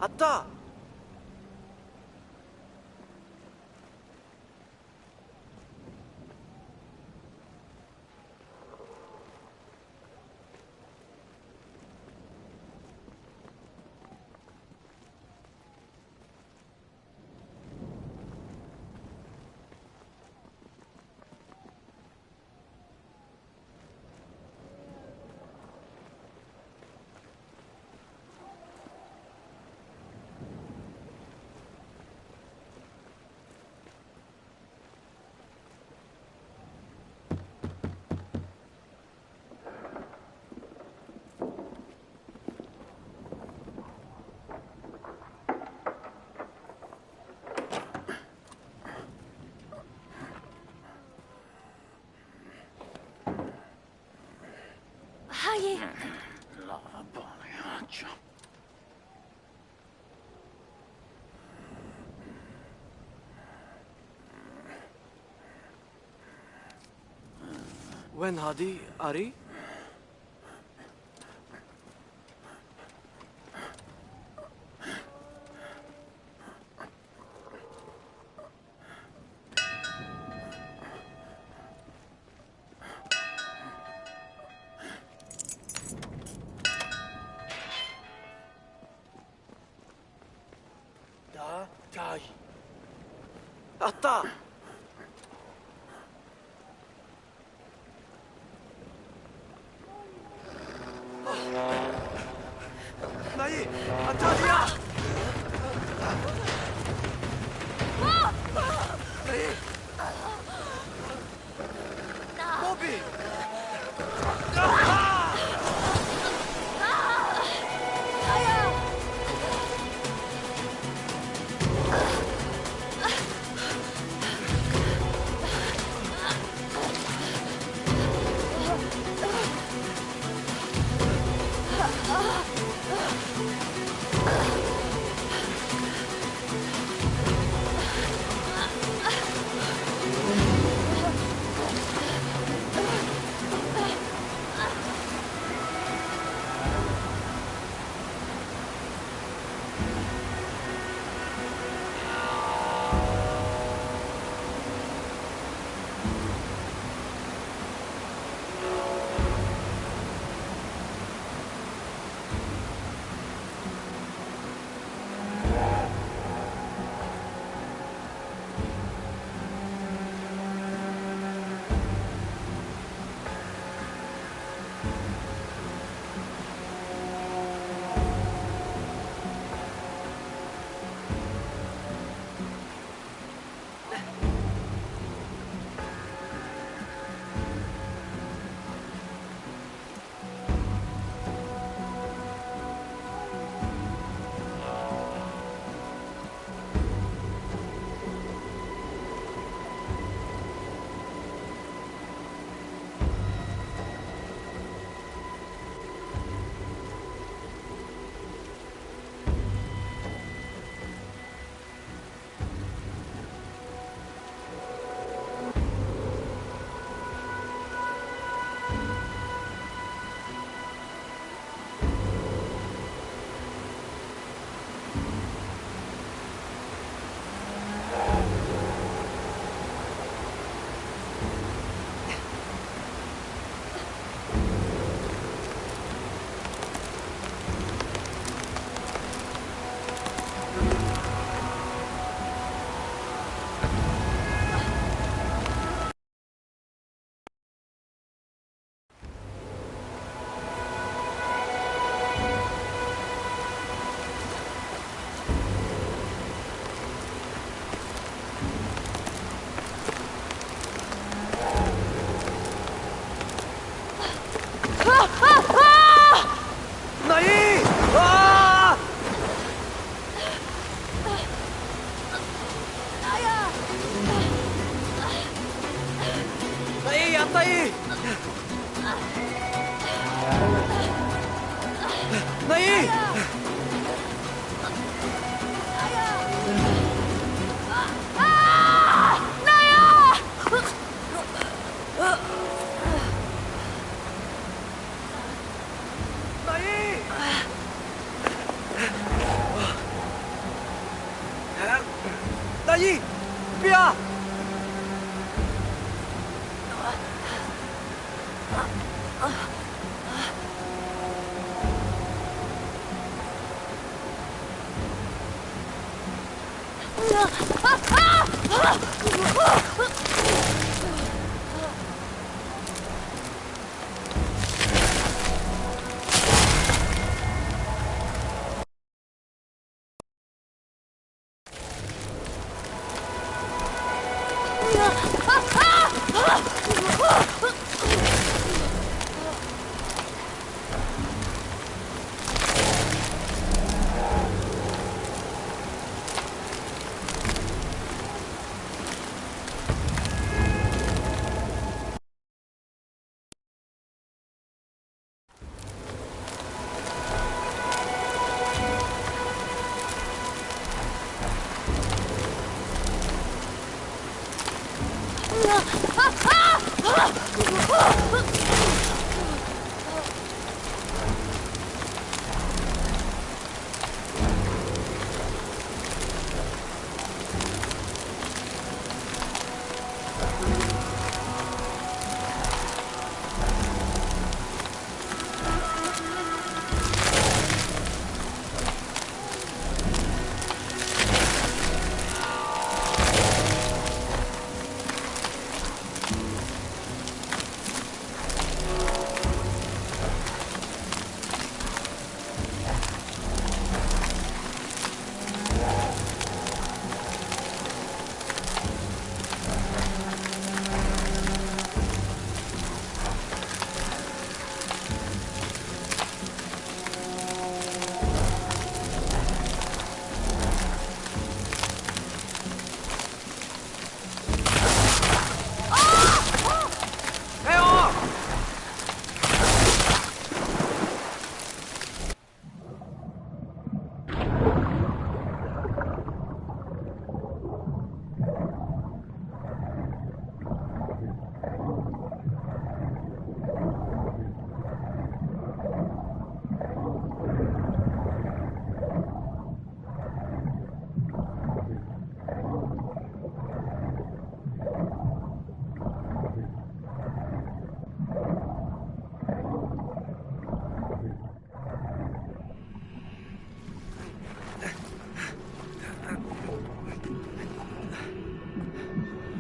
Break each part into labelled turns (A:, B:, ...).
A: Atta!
B: Haye!
C: La pagliaccia.
A: وين هادي؟ أري؟
C: Dai.
A: Atta! Nayi! Atta dia! Nayi! Bobby! Nayi! Ah! Nayi, Atai! Nayi! Nayi! ビア。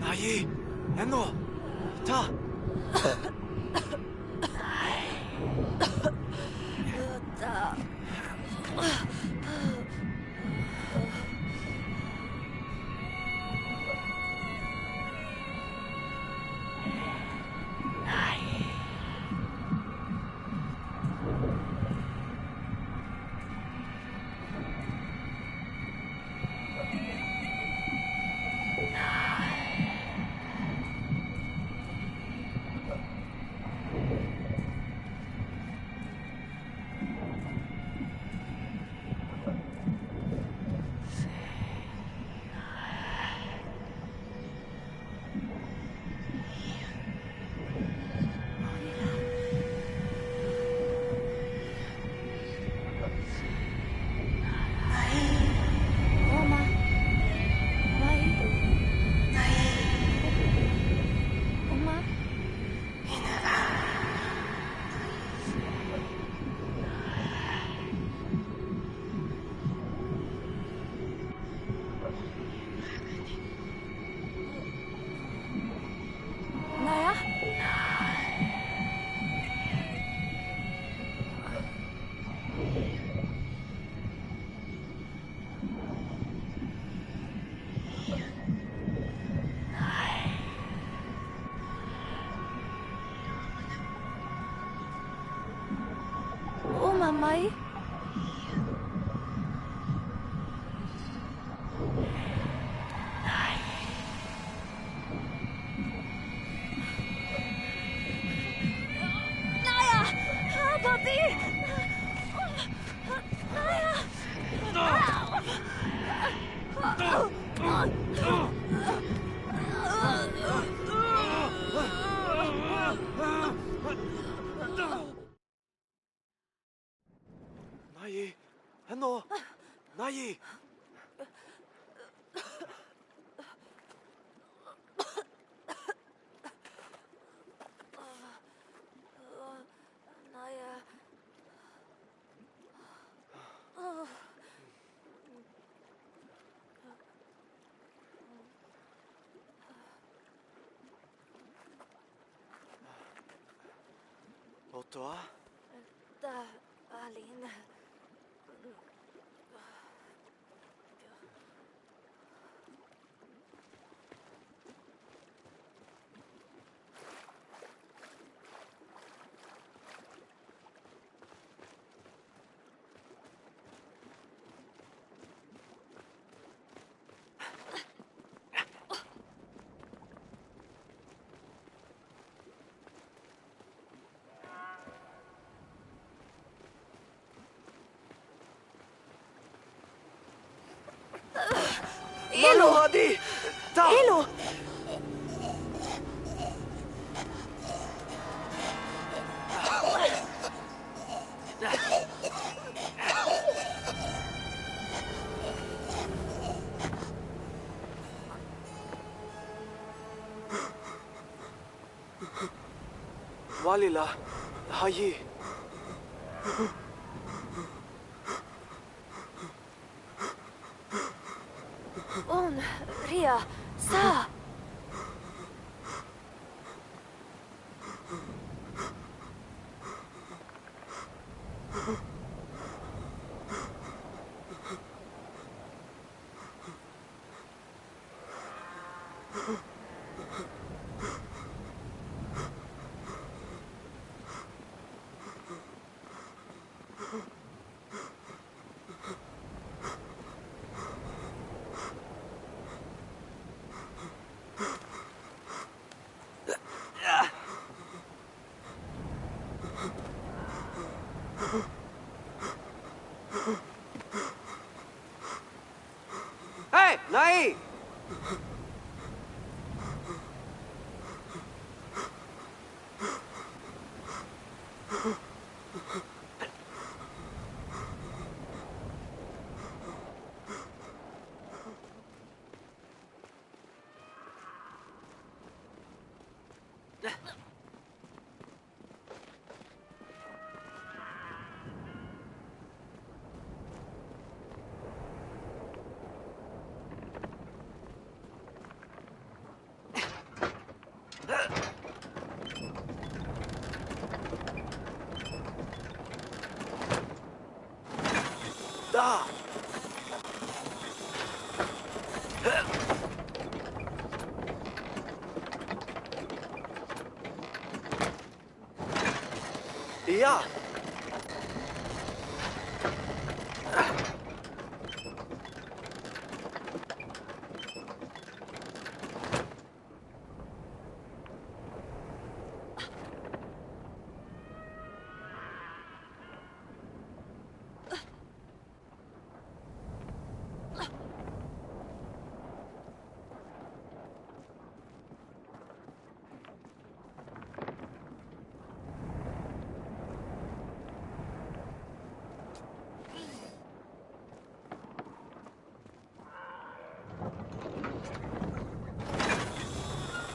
A: 나이, 엔노, 자.
B: Mai? Naya! Papi! Naya!
A: 나이, 엔노, 나이. Toa?
B: Da, Alin.
A: Malu hadi! Ta!
B: Elo!
A: Walila, hayi.
B: Un, Ria, sa!
A: Hey, Nai! Da! Ja!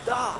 A: Da!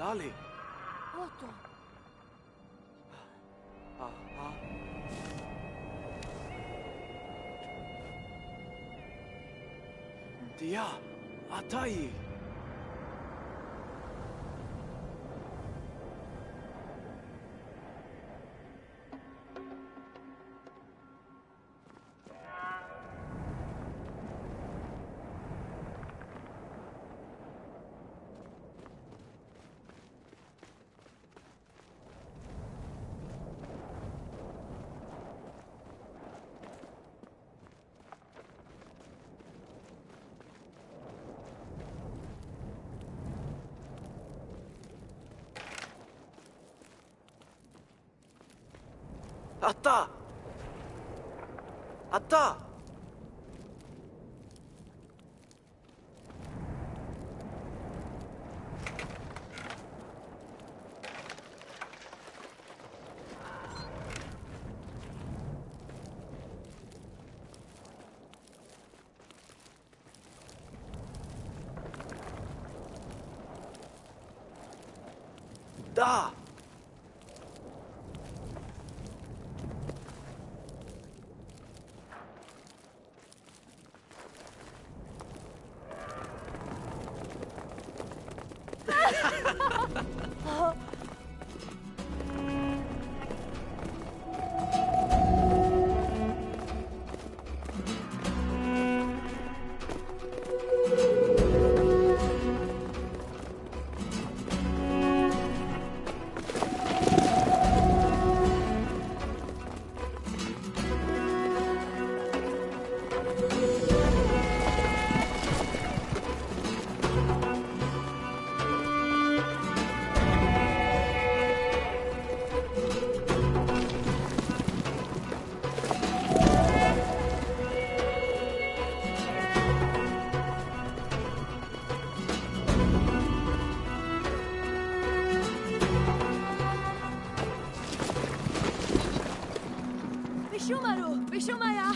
A: Dali.
B: Otto.
A: Ah. Dia, Atai. Atta! Atta! Da!
B: بشومايا.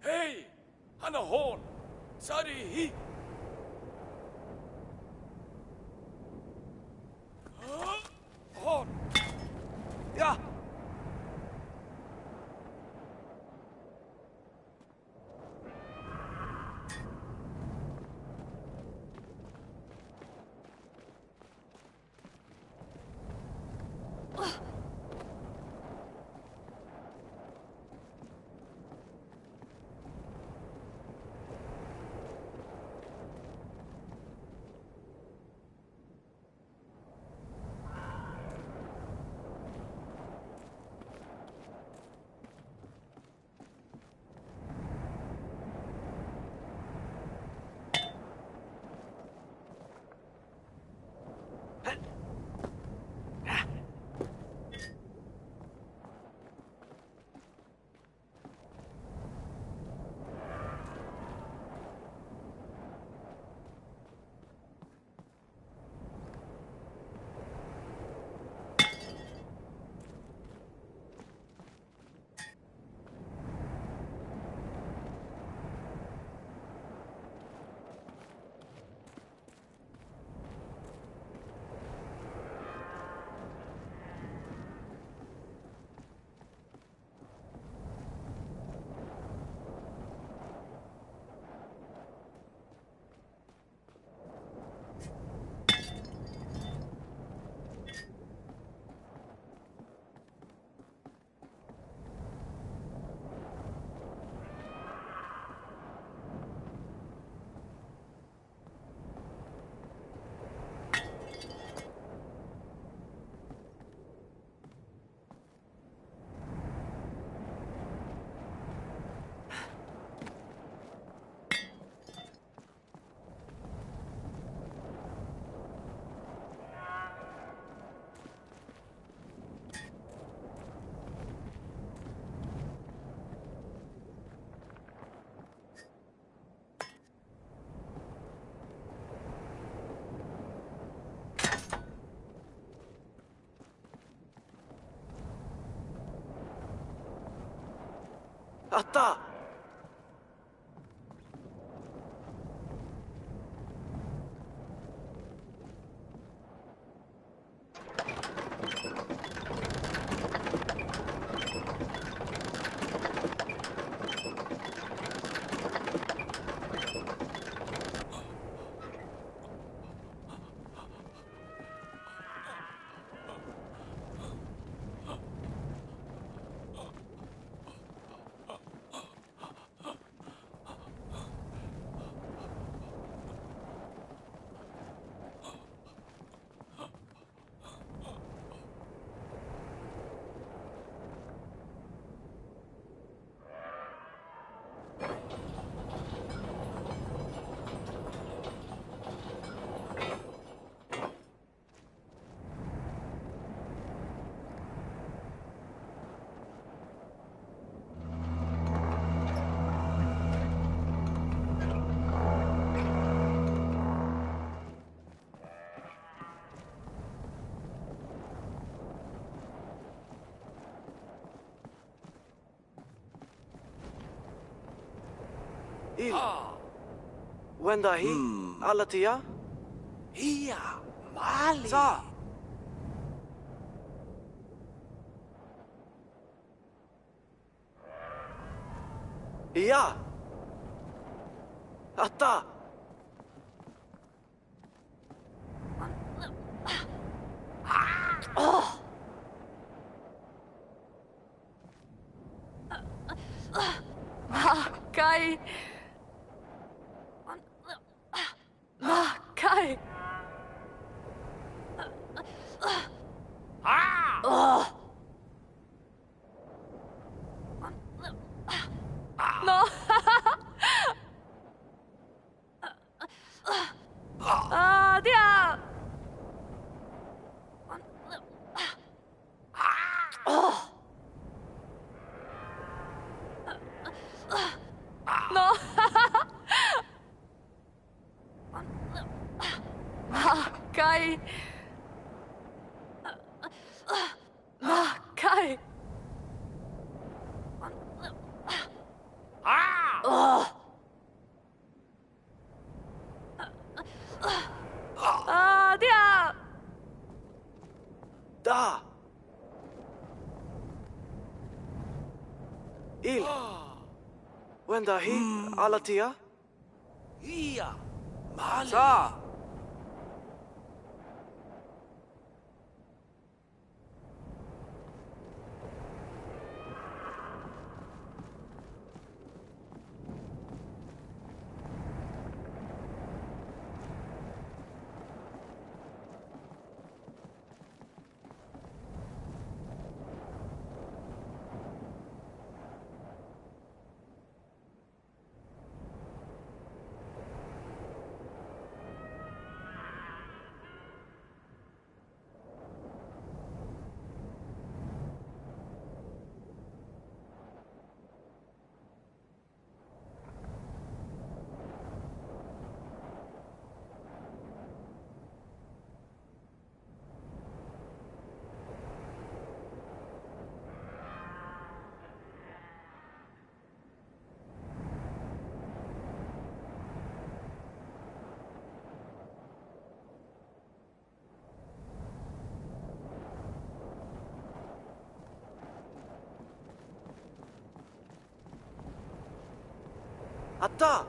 C: هي أنا هون ساري هي هون
A: يا あった。إيه وين ده هي؟ على تيا؟
C: هي مالي
A: صح. يا أتا
B: Kai. Kai. No. Dia. No. Kai. Kai. Dia.
A: دا إيه وين ده هي؟ على تيا؟
C: هي مالي
A: صح. أتا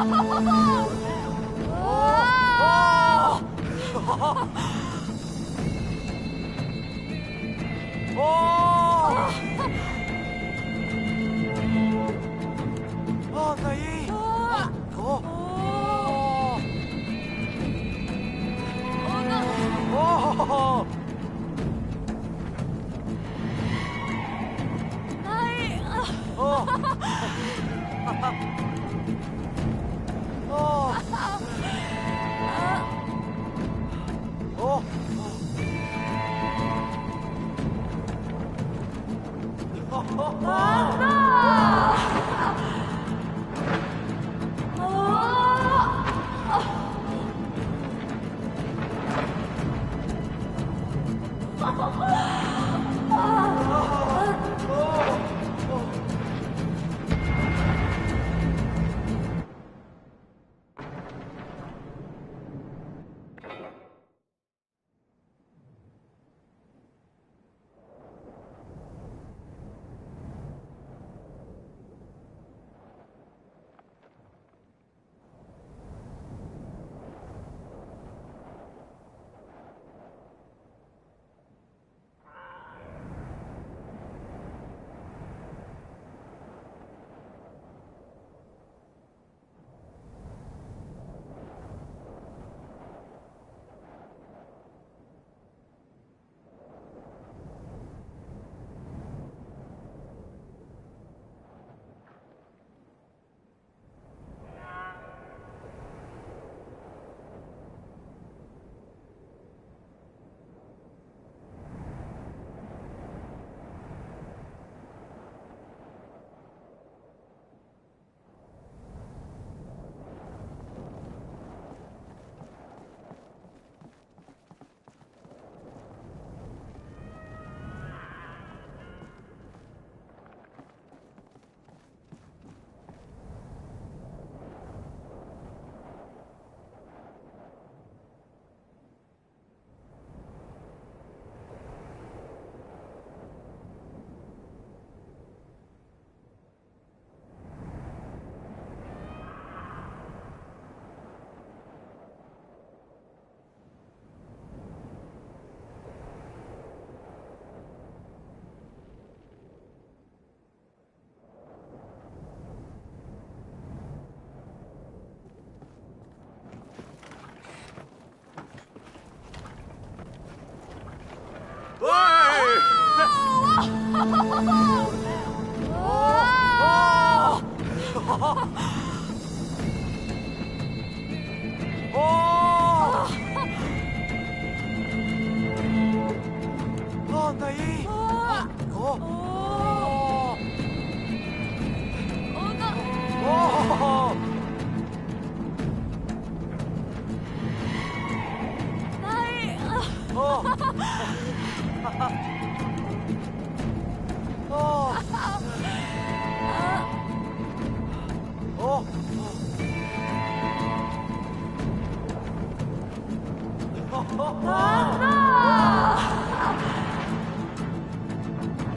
A: 나이.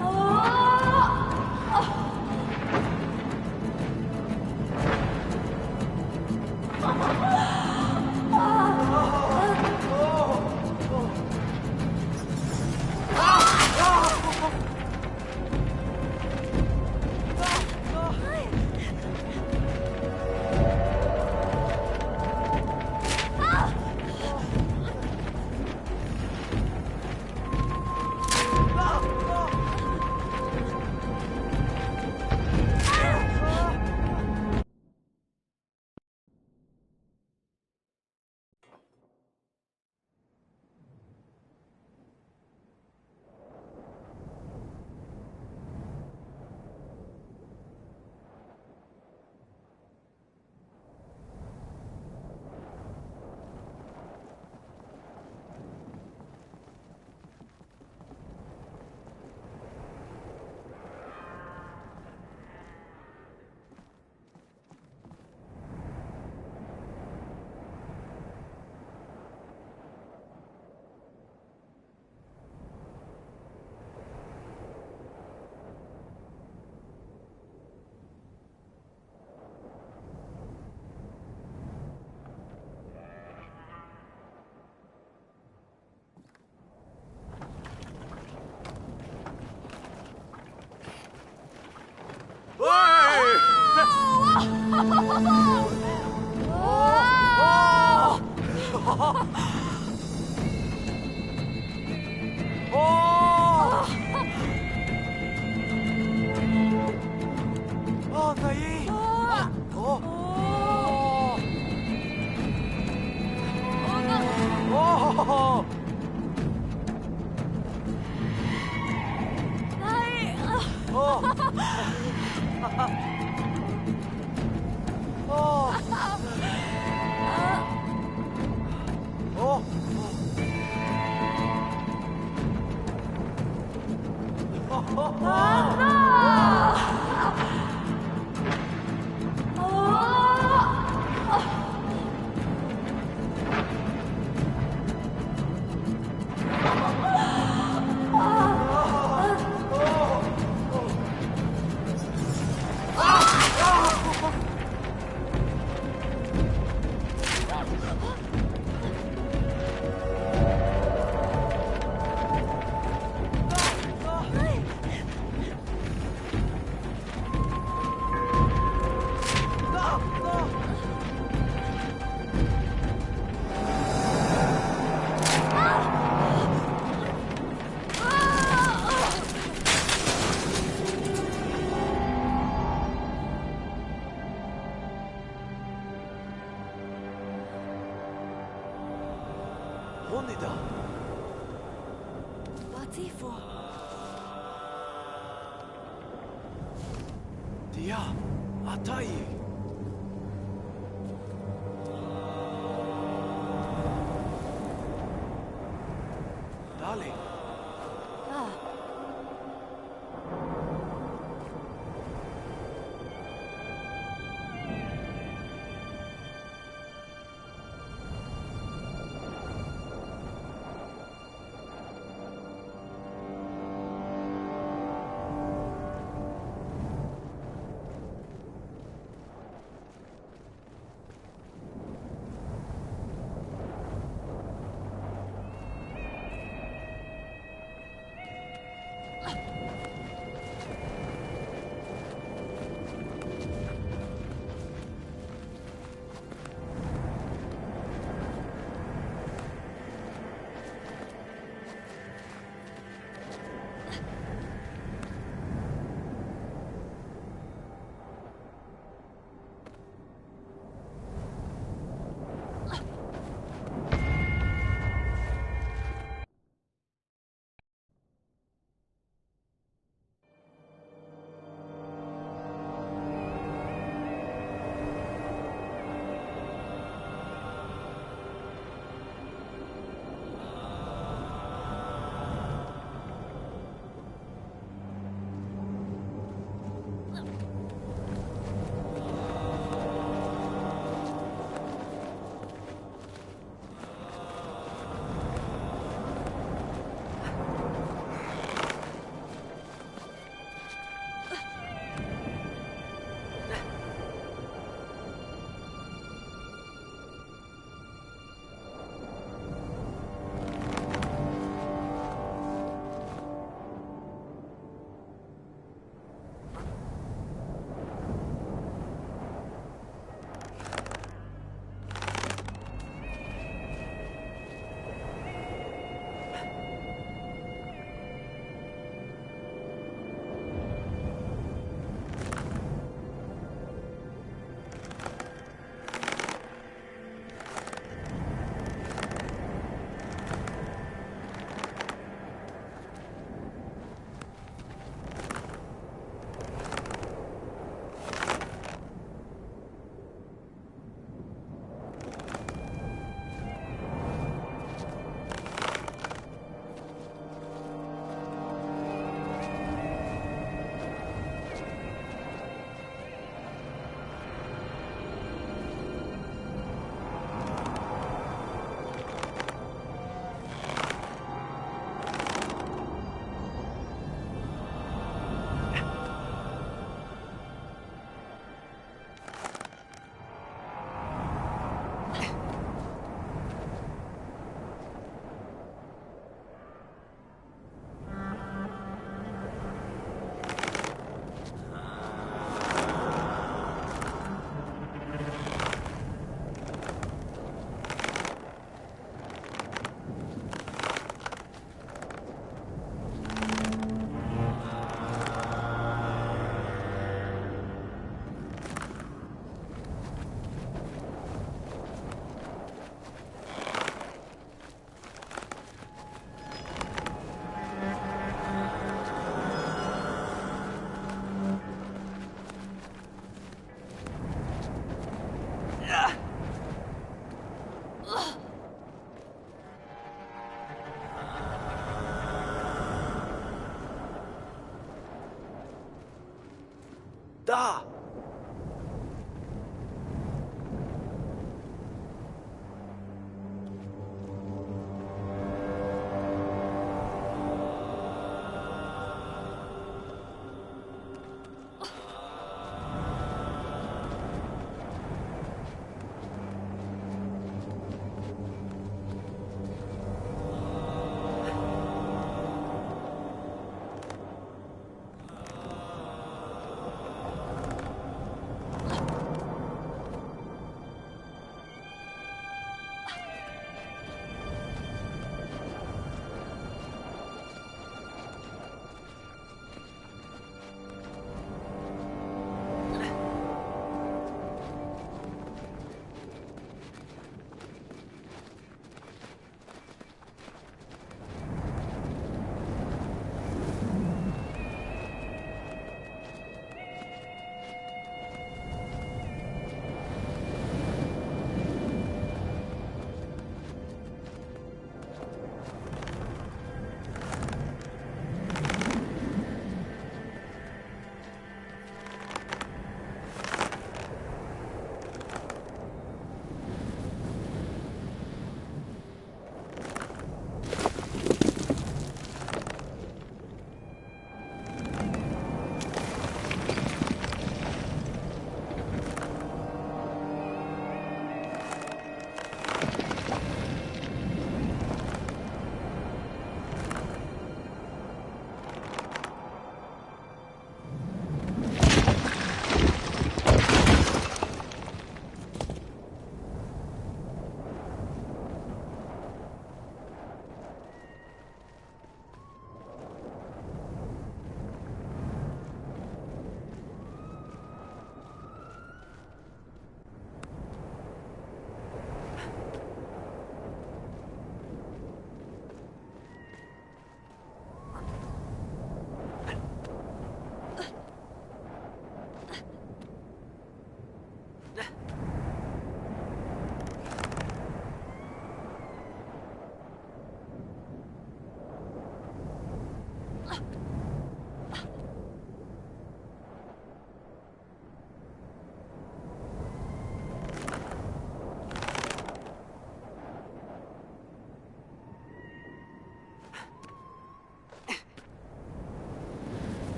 A: 나이. Nai! Oh!
B: Này.
A: Oh! Oh! Oh! Onida!
B: Latifo.
A: Dia! Atai! Darling!
B: Ah.
A: Da!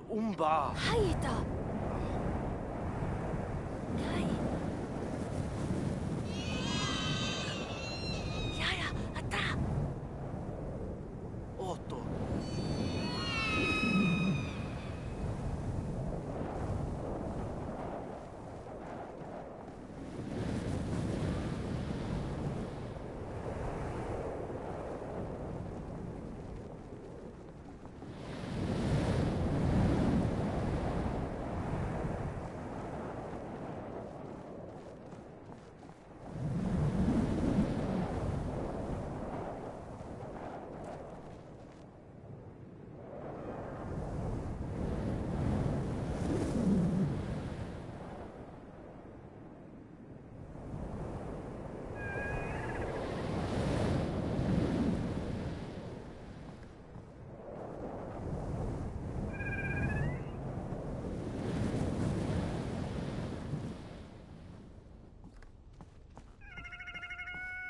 C: umba.
B: Haita. Kai. Yaya, ata.
C: Otto.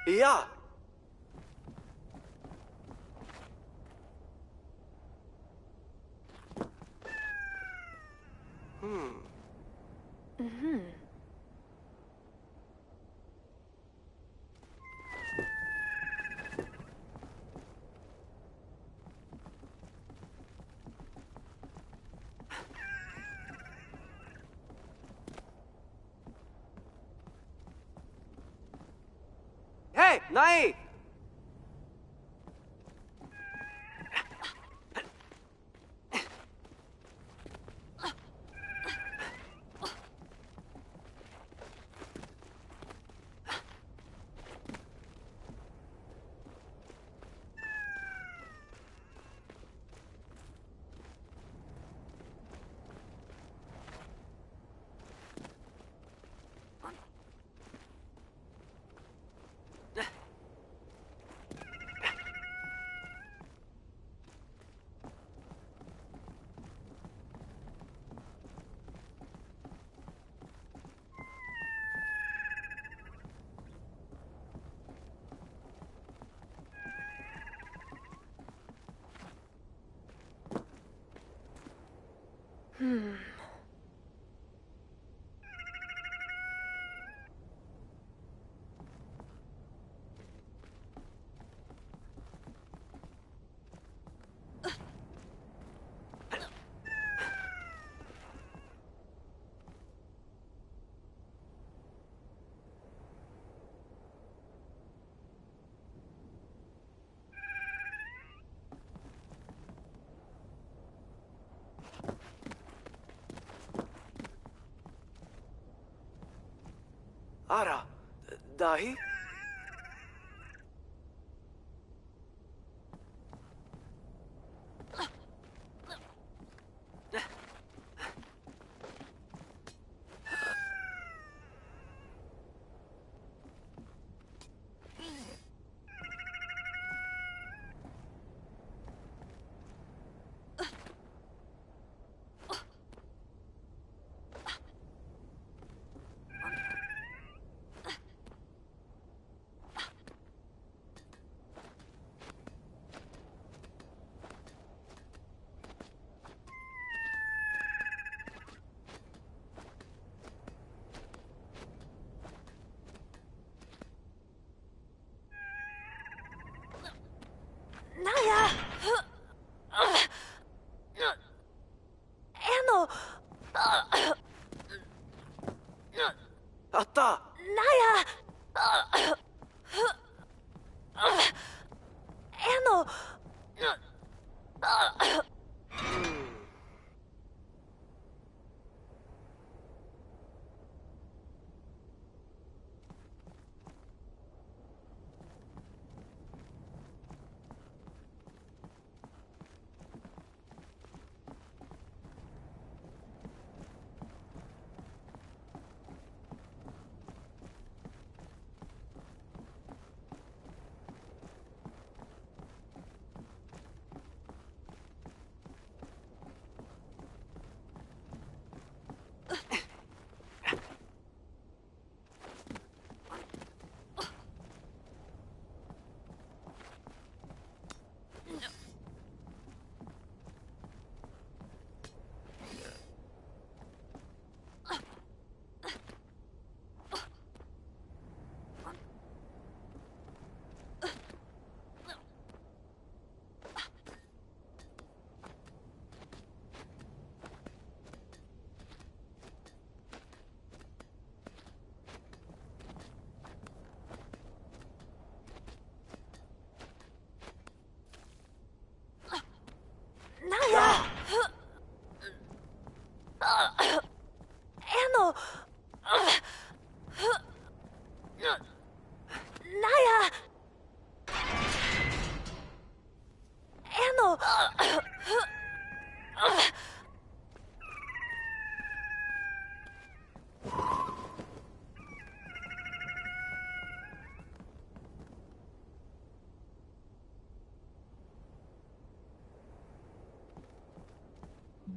A: Ja. Hey, nej! Ara, dahi?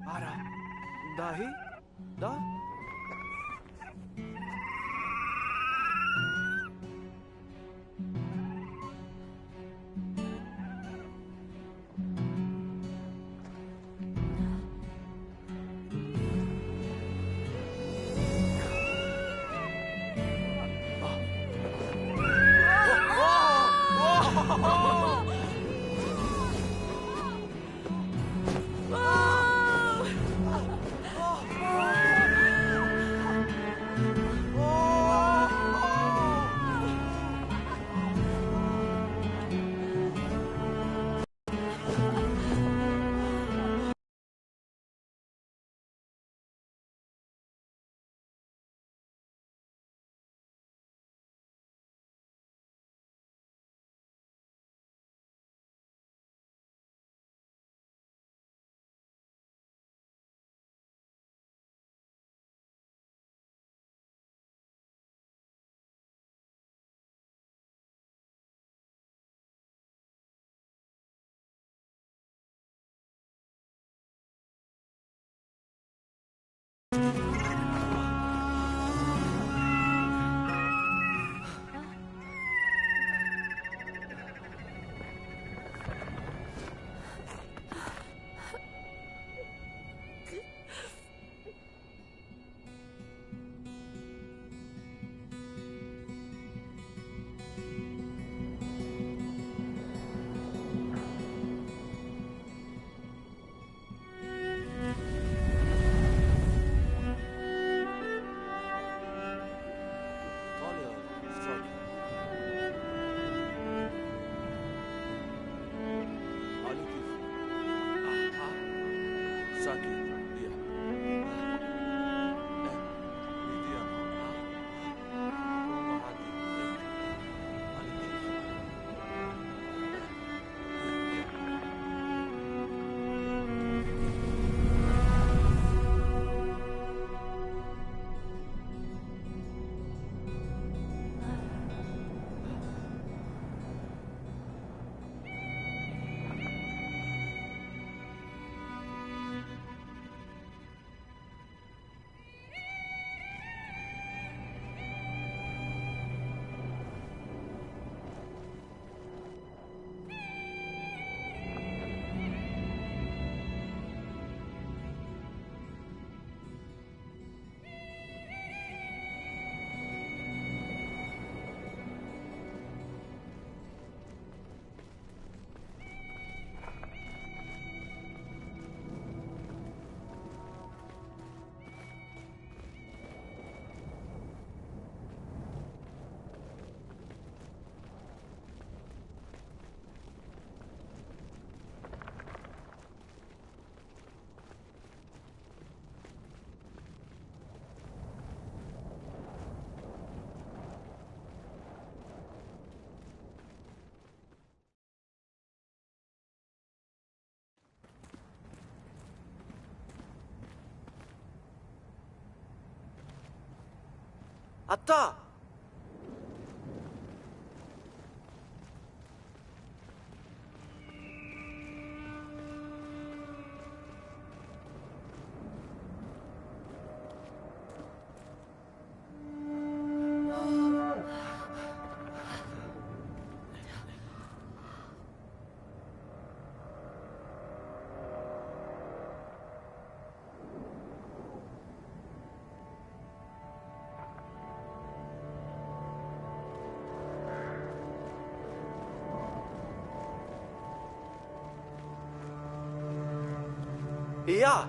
A: Ara. Dahi? Da?
C: طالع استراليا علي كيف ساكت ديا ديا ما عادي علي كيف
A: Atta! إياه!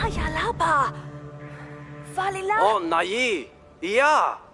B: Naya Lapa! Valila!
A: Oh, Nayi! Iya!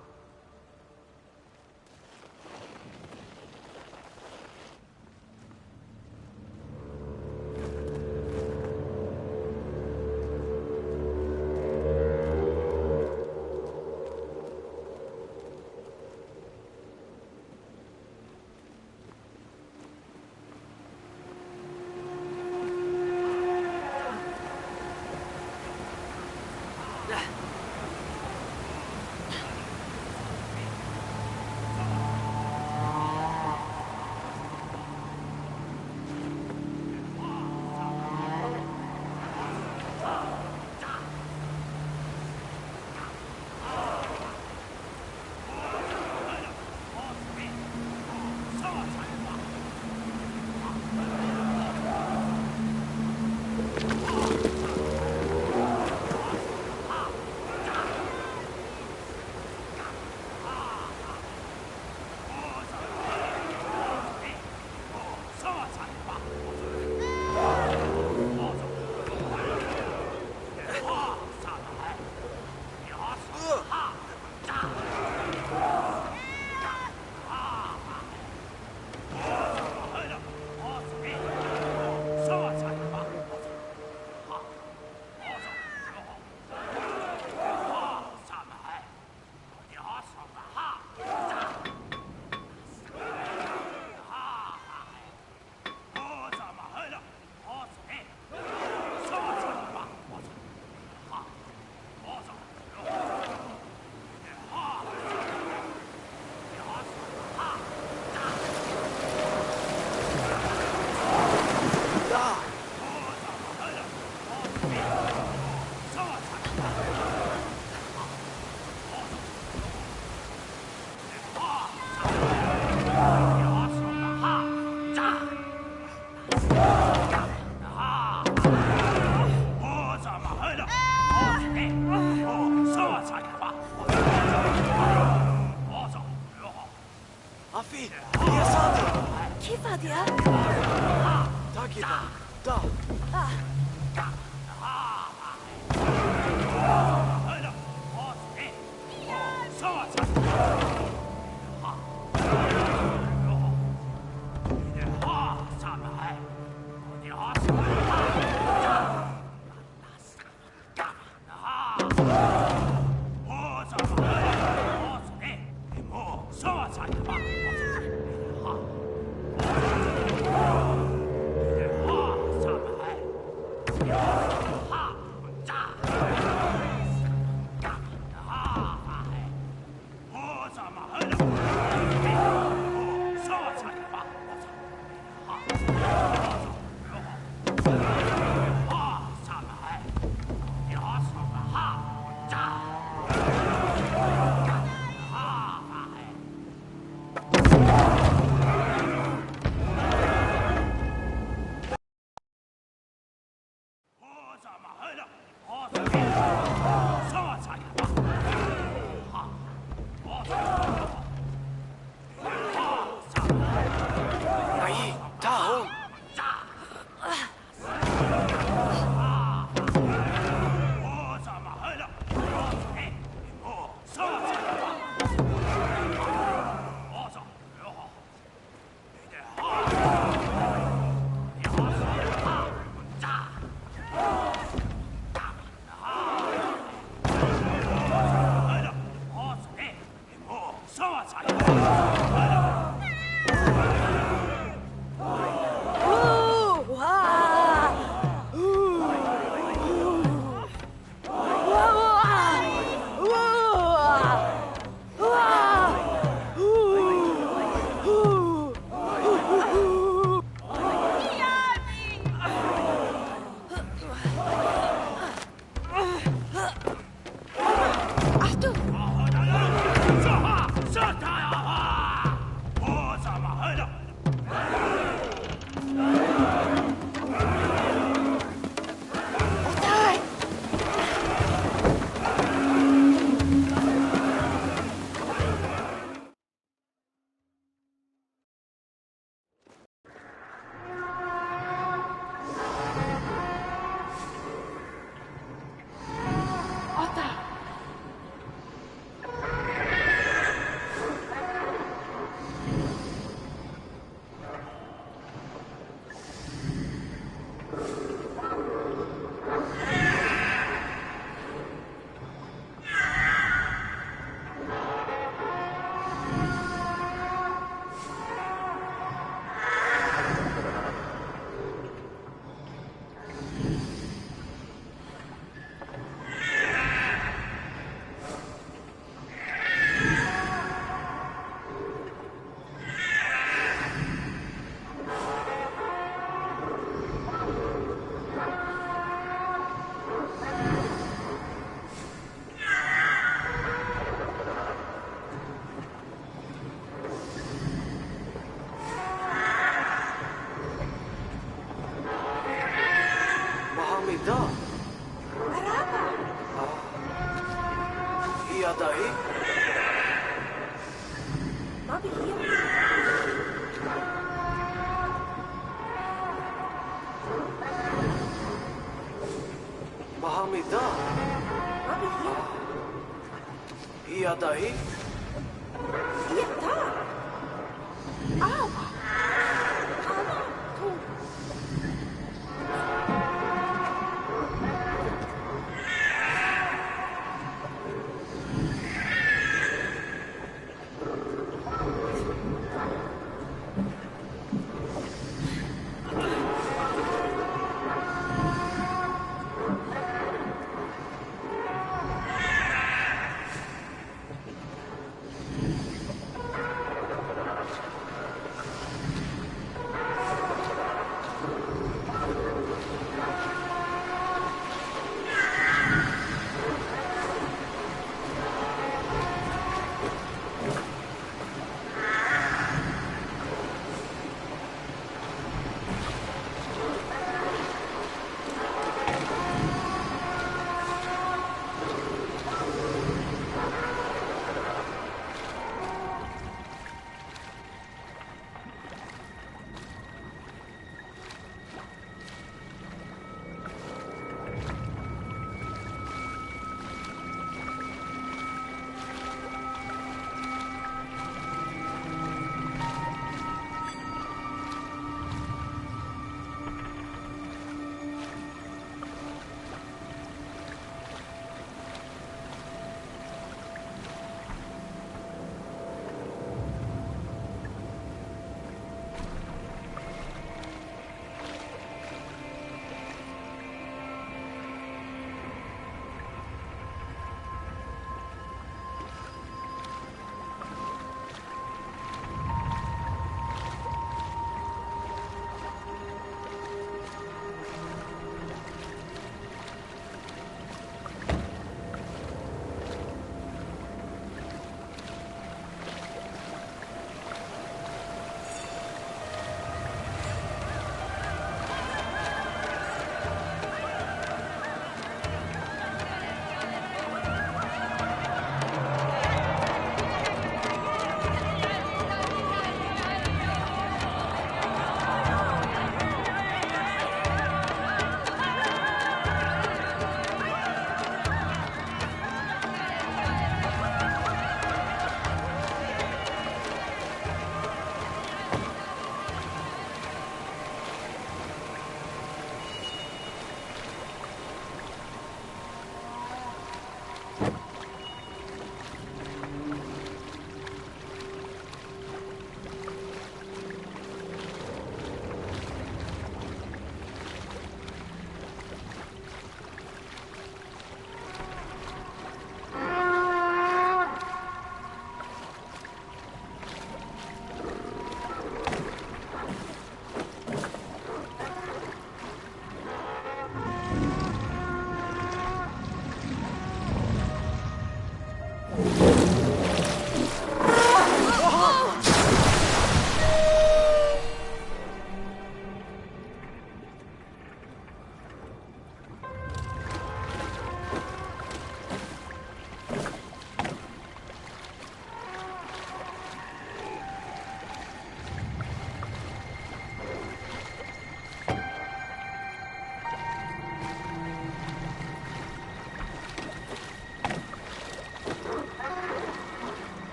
A: Hamida.
B: Araba.
A: هي داهي؟
B: ما بهي.
A: Hamida.
B: ما بهي.
A: هي داهي؟
B: هي تا. آبا. آبا. تو.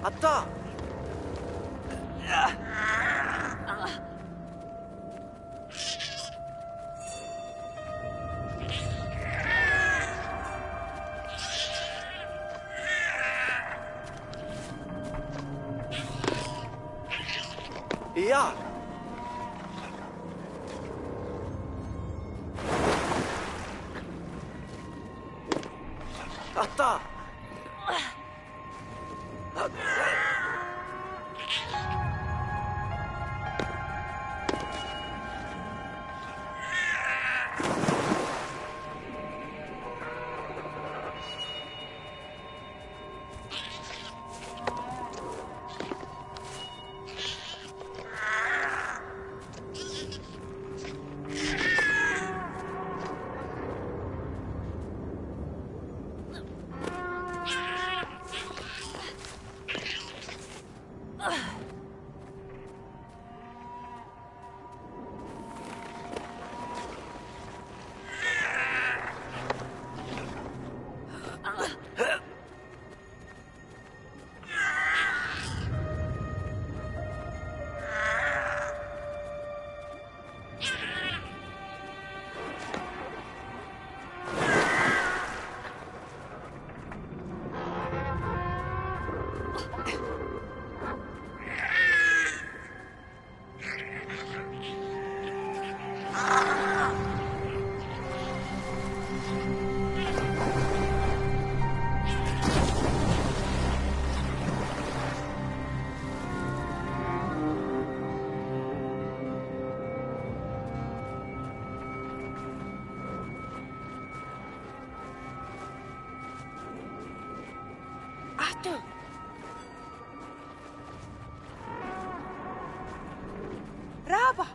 A: Atta! Ja! Atta!
B: Ahto! Raba!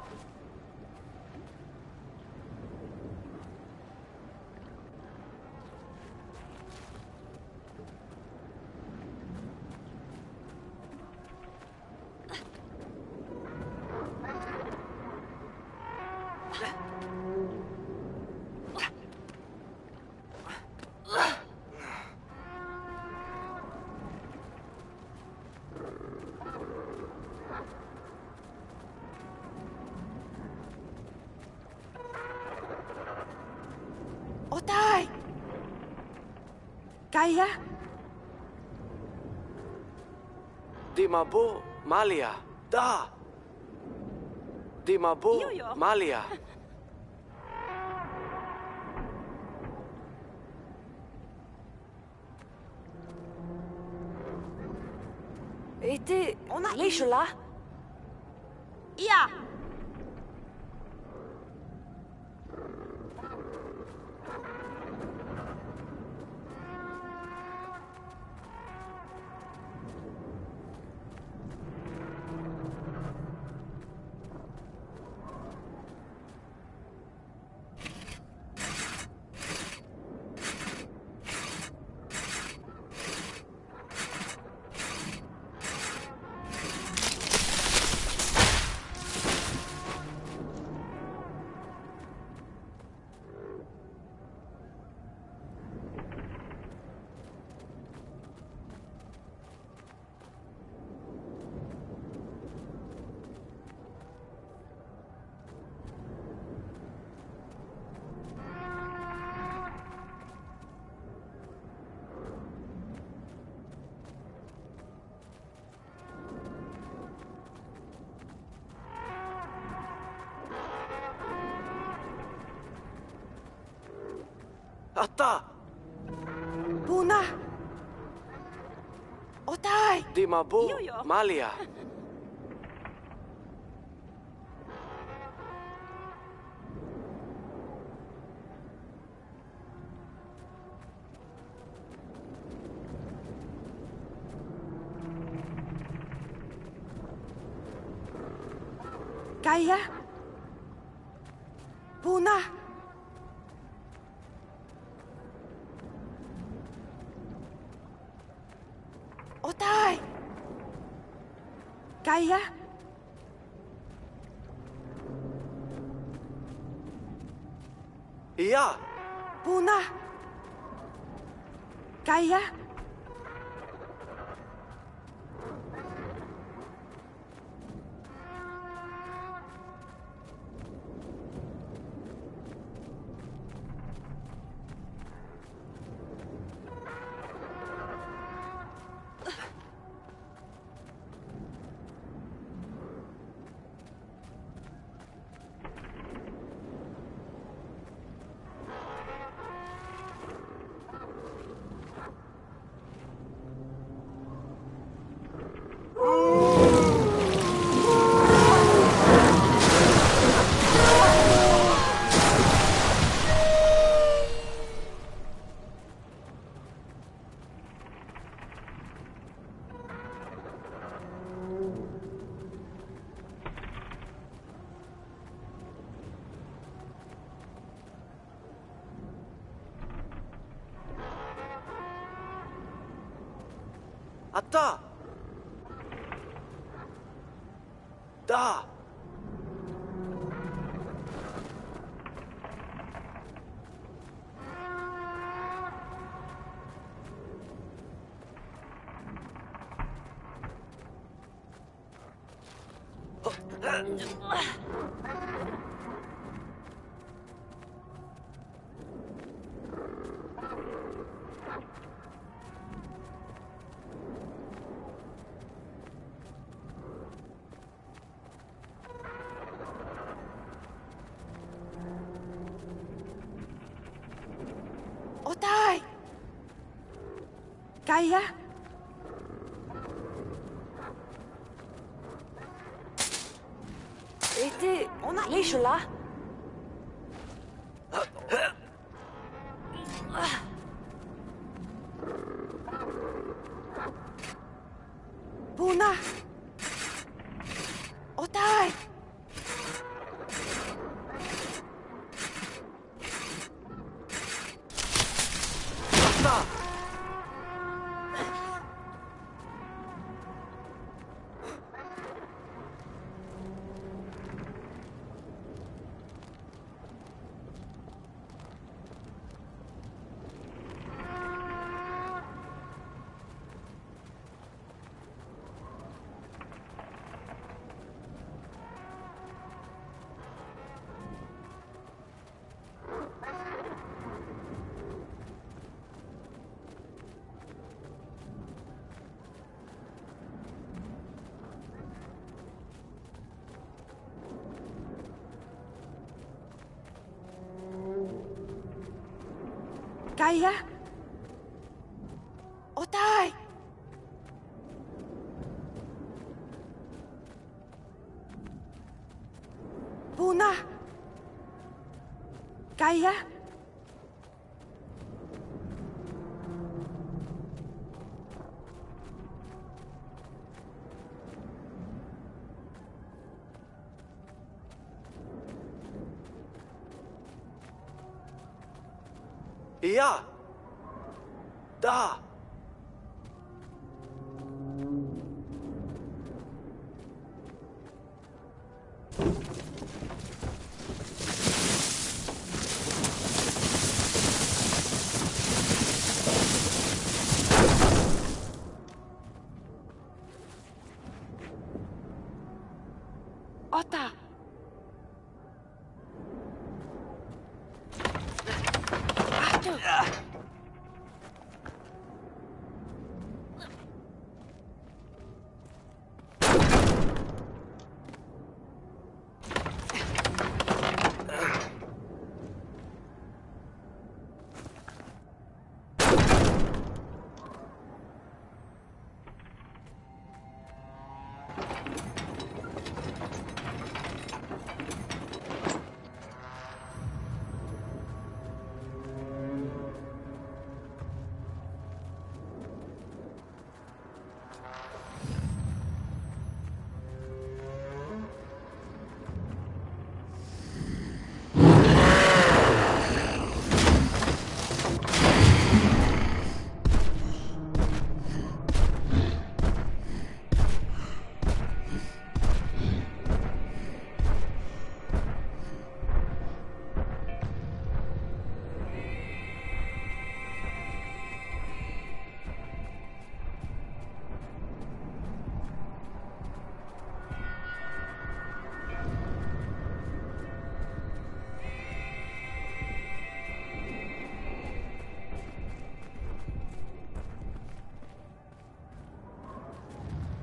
B: Otai! Kaya?
A: Dimabu Malia. Da! Dimabu
B: Yo.
A: Malia.
D: إنتي
B: أنا
D: ليش لا؟
B: Iya!
A: Atta!
B: Puna! Otai!
A: Dimabu
B: Yo.
A: Malia.
B: Kaya? Puna! Otai! Kaya?
A: Ja!
B: Puna! Kaya?
A: 아따! 다!
B: Otay! Kaya?
D: انت ليش لا؟
B: Puna! Otay!
A: 아따!
B: Kaya? Otay! Puna! Kaya?
A: 이야! 다!
B: Ota! Ato!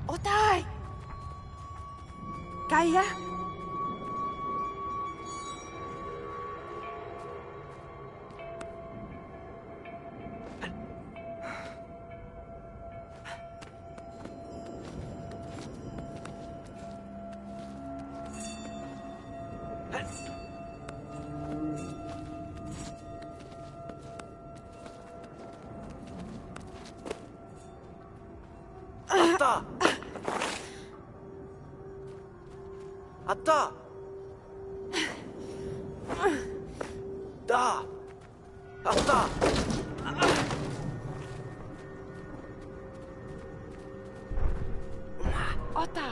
B: Otay! Kaya?
A: 아따! 아따! 다! 아따!
B: Ota!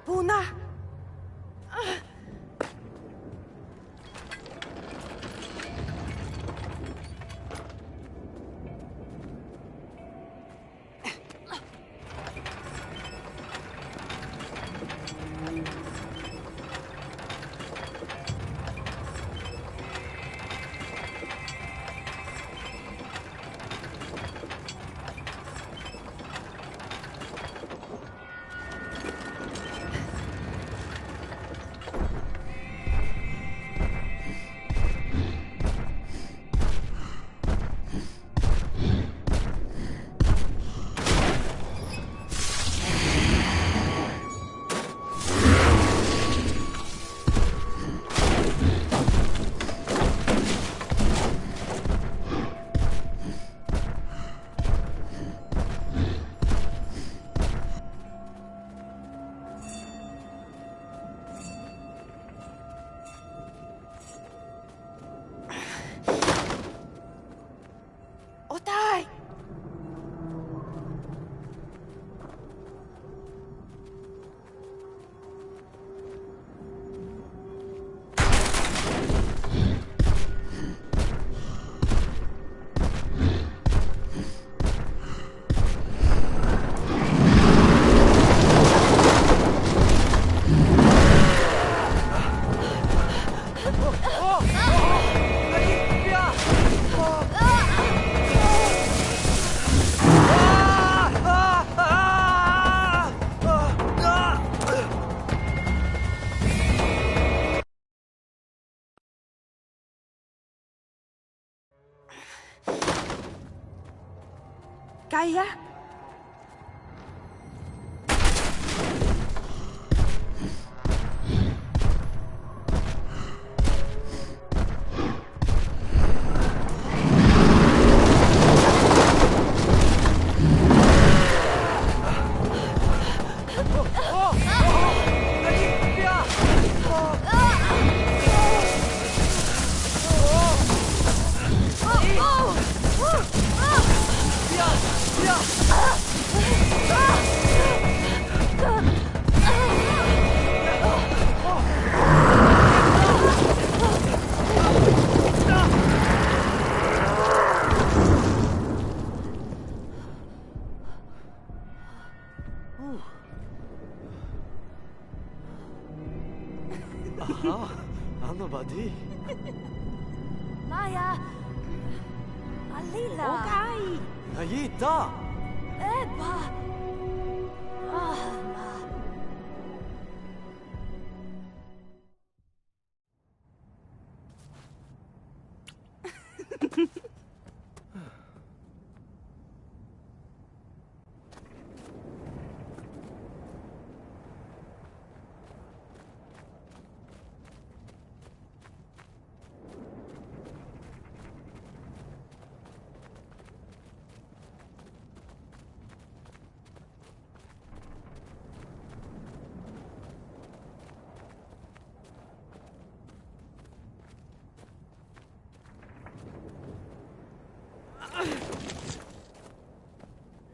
B: Puna! Otay! Kaya?
A: Aha, ano ba di?
D: Naya! Alila!
B: Otay!
A: Nayita!
D: Eba! Ah, na.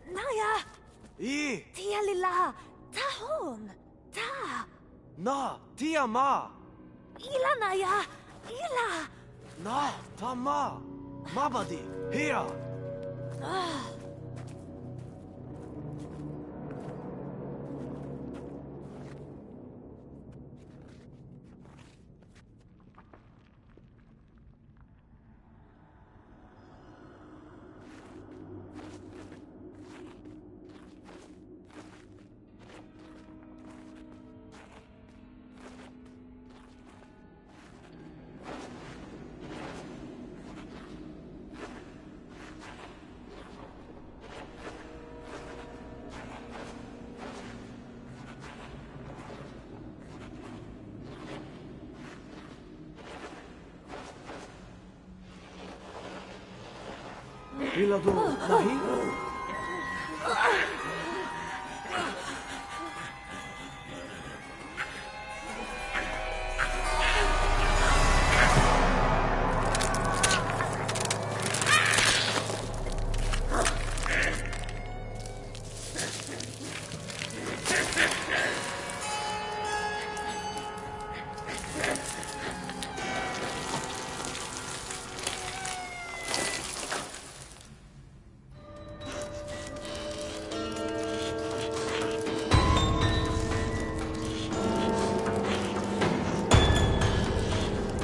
D: Naya!
A: I!
D: Tia lila! Tahon! Ta!
A: Na! Tia ma!
D: Ila Naya! Ila!
A: Na! Tama! Mabadi! Here!
D: Ah!
A: Iladu nahi?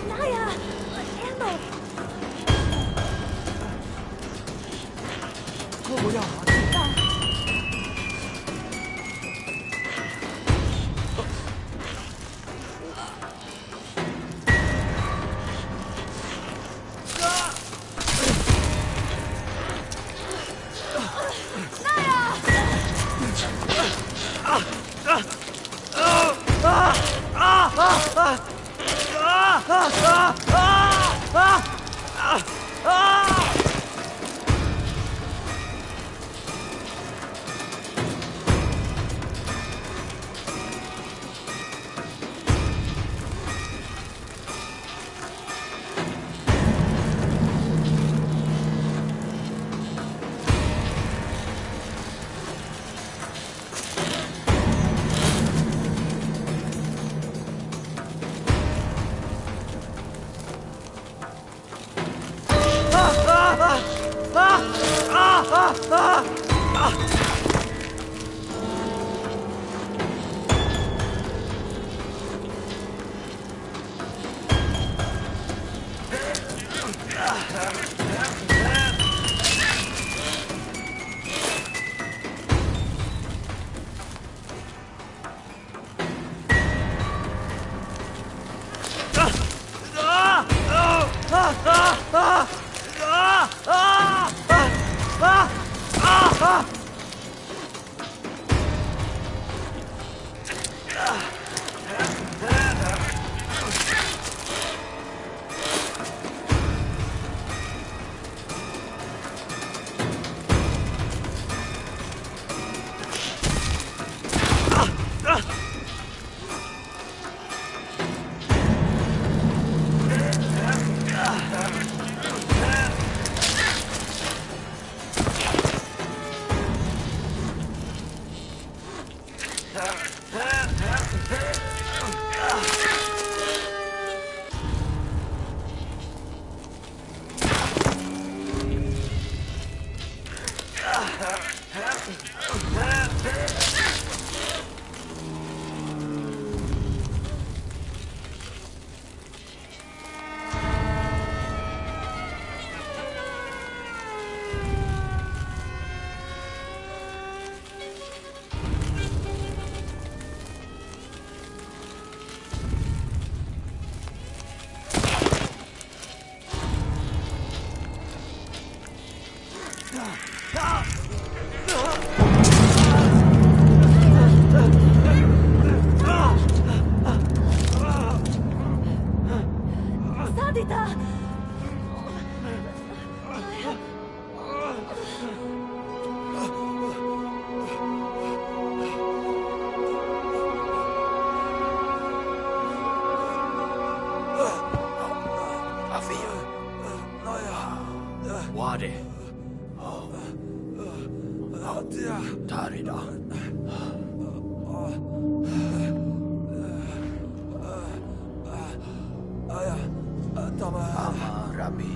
D: Naya! Elmo!
A: 可不要啊！
D: Sadita!
A: Afia. Wade. Tarida. Ama Rabbi.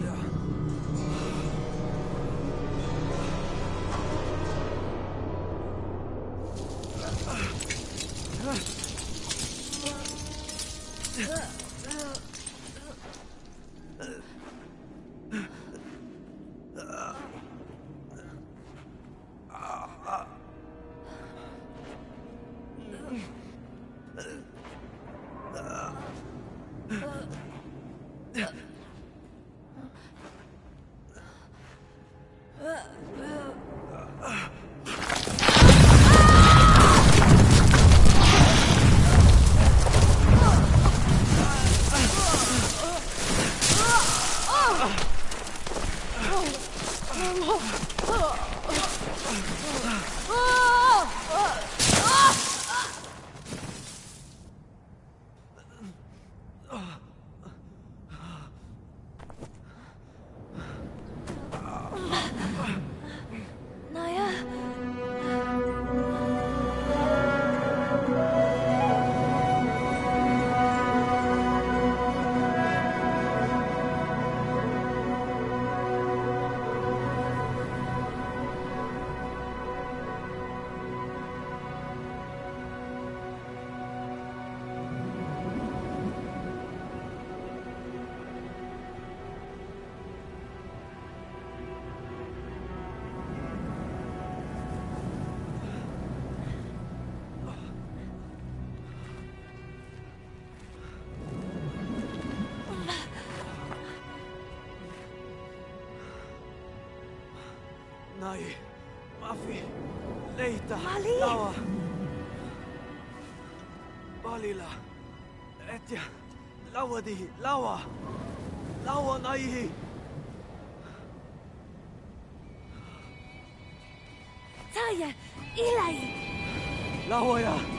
D: Naya.
A: ناي ما في ليتا
D: مالي.
A: لوا باليلا اتيا لوا دي لوا ناي
D: Saya, Ilai.
A: لوا يا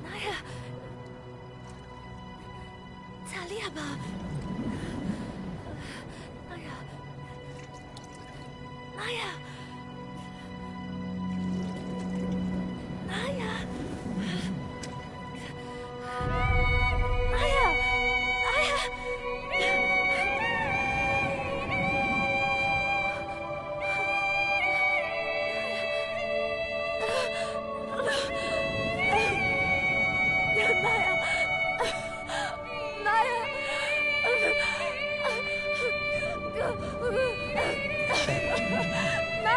D: Naya. Talia ba? Naya. Naya. Naya. Naya. Naya. Naya.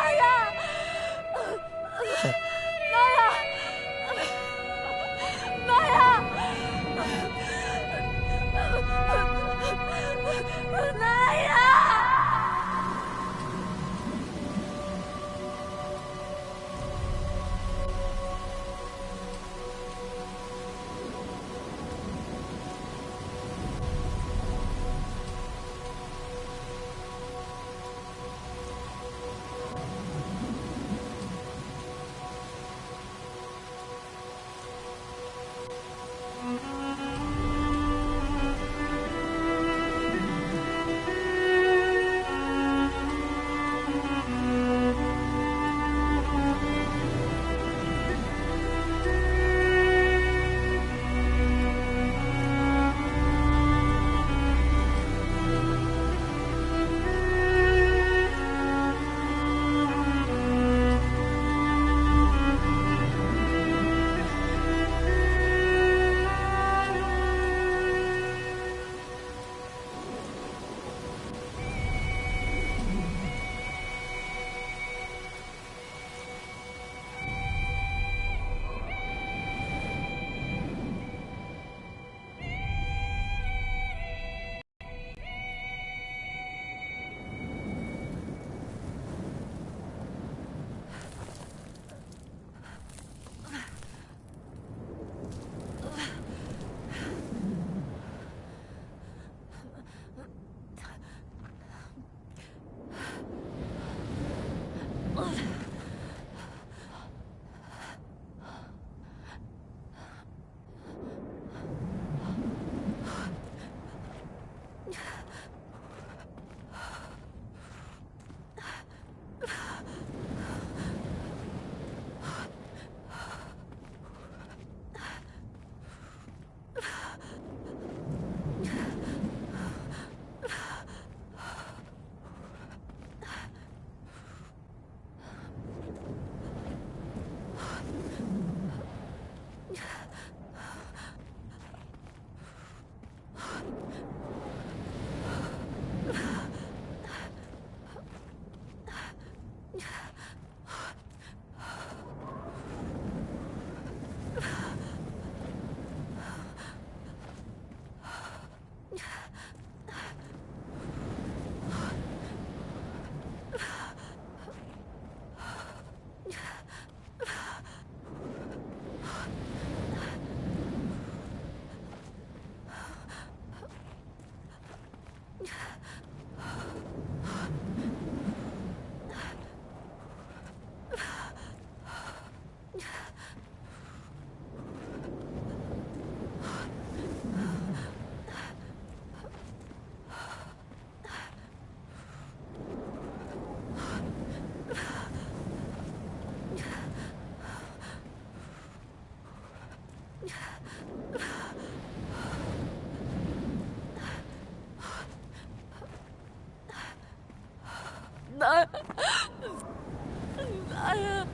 D: Ayah.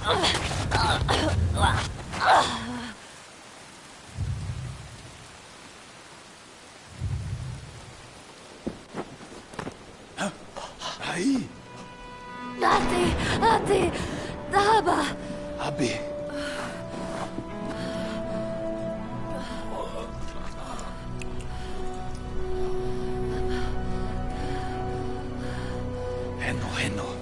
E: هاي
D: أعطي ذهب.
E: أبي هنو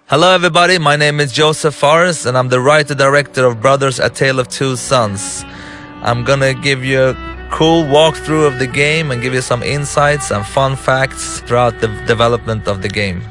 F: Hello everybody, my name is Joseph Fares and I'm the writer-director of Brothers: A Tale of Two Sons. I'm gonna give you a cool walkthrough of the game and give you some insights and fun facts throughout the development of the game.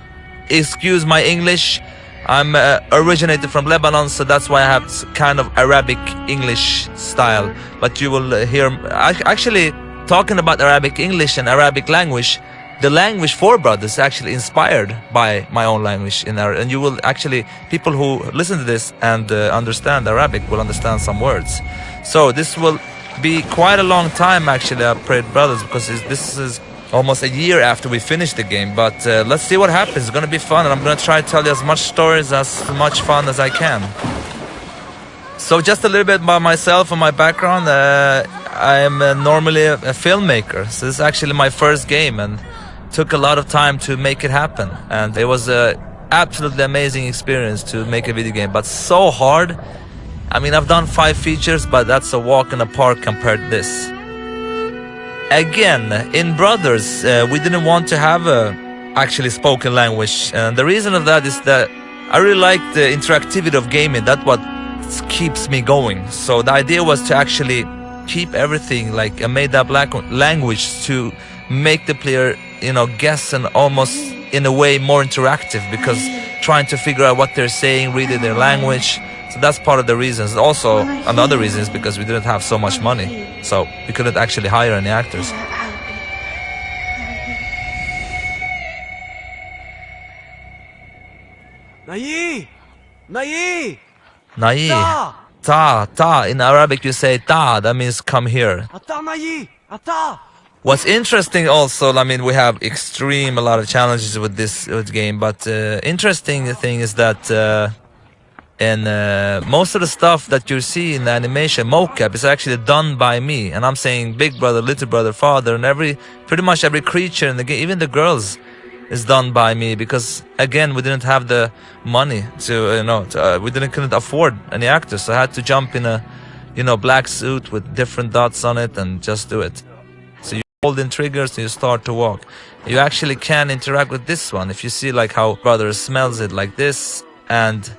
F: Excuse my English, I'm originated from Lebanon, so that's why I have kind of Arabic English style. But you will hear, actually talking about Arabic English and Arabic language, the language for Brothers is actually inspired by my own language in Arabic, and you will actually, people who listen to this and understand Arabic will understand some words. So this will be quite a long time actually, I prayed Brothers, because this is almost a year after we finished the game. But let's see what happens. It's gonna be fun, and I'm gonna try to tell you as much stories, as much fun as I can. So just a little bit about myself and my background. I'm normally a filmmaker, so this is actually my first game, and took a lot of time to make it happen, and it was a absolutely amazing experience to make a video game, but so hard. I mean, I've done 5 features, but that's a walk in the park compared to this. Again, in Brothers, we didn't want to have a actually spoken language, and the reason of that is that I really like the interactivity of gaming. That's what keeps me going. So the idea was to actually keep everything like a made-up language to make the player, guess, and almost in a way more interactive, because trying to figure out what they're saying, reading their language. So that's part of the reasons. Also, another reason is because we didn't have so much money, so we couldn't actually hire any actors.
A: Nayi! Nayi!
F: Nayi.
A: Ta!
F: Ta. In Arabic you say ta, that means come here.
A: Ata Nayi! Ata!
F: What's interesting also, I mean, we have a lot of challenges with this game, but interesting thing is that most of the stuff that you see in the animation, mocap, is actually done by me. And I'm saying big brother, little brother, father, and pretty much every creature in the game, even the girls, is done by me, because again, we didn't have the money to, we couldn't afford any actors, so I had to jump in a, black suit with different dots on it and just do it. Hold in triggers and you start to walk. You actually can interact with this one. If you see like how brother smells it like this, and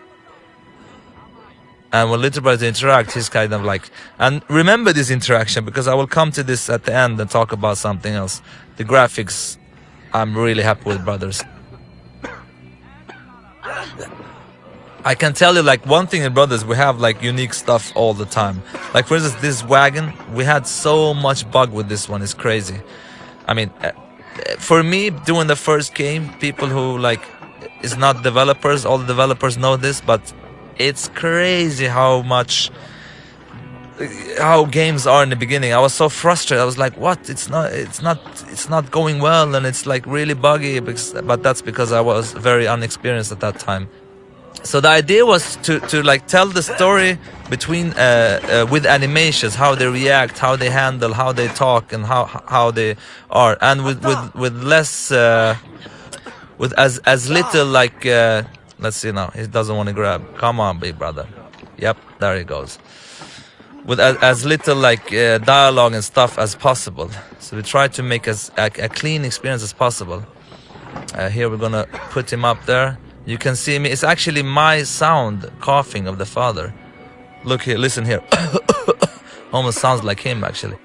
F: when little brother interact, he's kind of like, and remember this interaction, because I will come to this at the end and talk about something else. The graphics, I'm really happy with Brothers. I can tell you like one thing in Brothers, we have like unique stuff all the time. Like for instance, this wagon, we had so much bug with this one, it's crazy. I mean, for me, doing the first game, people who like, is not developers, all the developers know this, but it's crazy how games are in the beginning. I was so frustrated. I was like, what? It's not going well, and it's like really buggy, but that's because I was very inexperienced at that time. So the idea was to like tell the story between with animations, how they react, how they handle, how they talk, and how they are, and with less with as little like Let's see now. He doesn't want to grab. Come on, big brother. Yep, there he goes. With as little like dialogue and stuff as possible. So we try to make as a clean experience as possible. Here we're gonna put him up there. You can see me. It's actually my sound coughing of the father. Look here, listen here. Almost sounds like him actually.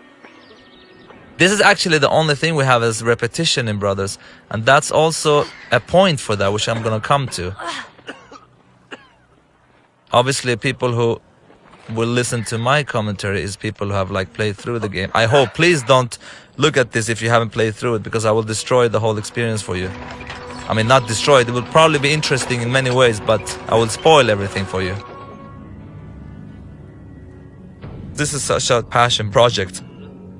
F: This is actually the only thing we have as repetition in Brothers, and that's also a point for that, which I'm gonna come to. Obviously, people who will listen to my commentary is people who have like played through the game. I hope. Please don't look at this if you haven't played through it, because I will destroy the whole experience for you. I mean, not destroy it. It will probably be interesting in many ways, but I will spoil everything for you. This is such a passion project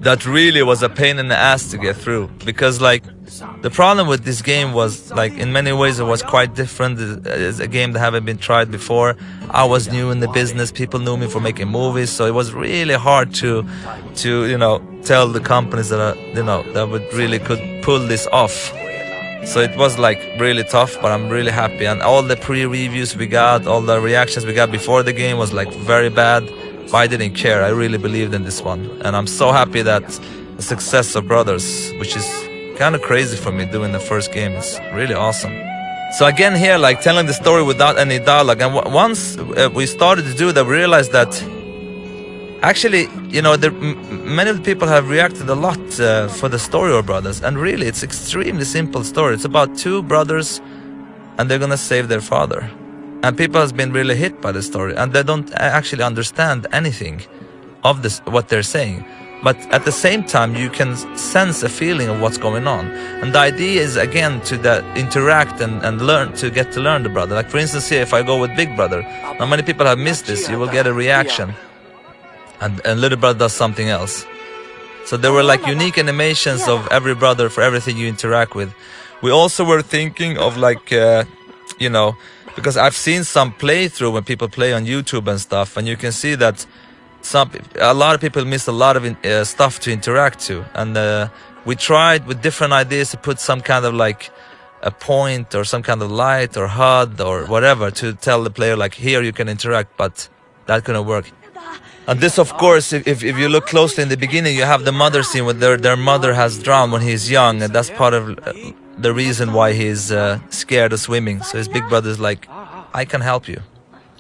F: that really was a pain in the ass to get through, because like the problem with this game was like in many ways it was quite different. It's a game that haven't been tried before. I was new in the business. People knew me for making movies, so it was really hard to you know, tell the companies that you know, that would really could pull this off. So it was like really tough, but I'm really happy. And all the pre-reviews we got, all the reactions we got before the game was like very bad. But I didn't care. I really believed in this one. And I'm so happy that the success of Brothers, which is kind of crazy for me doing the first game, is really awesome. So again here, like telling the story without any dialogue. And once we started to do that, we realized that actually, you know, many of the people have reacted a lot for the story of Brothers. And really, it's extremely simple story. It's about two brothers and they're gonna save their father. And people have been really hit by the story, and they don't actually understand anything of this, what they're saying. But at the same time, you can sense a feeling of what's going on. And the idea is, again, to interact and learn, to get to learn the brother. Like for instance here, if I go with Big Brother, now many people have missed this, you will get a reaction. And Little Brother does something else. So there were like unique animations of every brother for everything you interact with. We also were thinking of like, you know, because I've seen some playthrough when people play on YouTube and stuff, and you can see that a lot of people miss a lot of stuff to interact to. And we tried with different ideas to put some kind of like a point or some kind of light or HUD or whatever to tell the player like, here you can interact, but that couldn't work. And this, of course, if you look closely in the beginning, you have the mother scene where their mother has drowned when he's young, and that's part of the reason why he's scared of swimming. So his big brother's like, I can help you.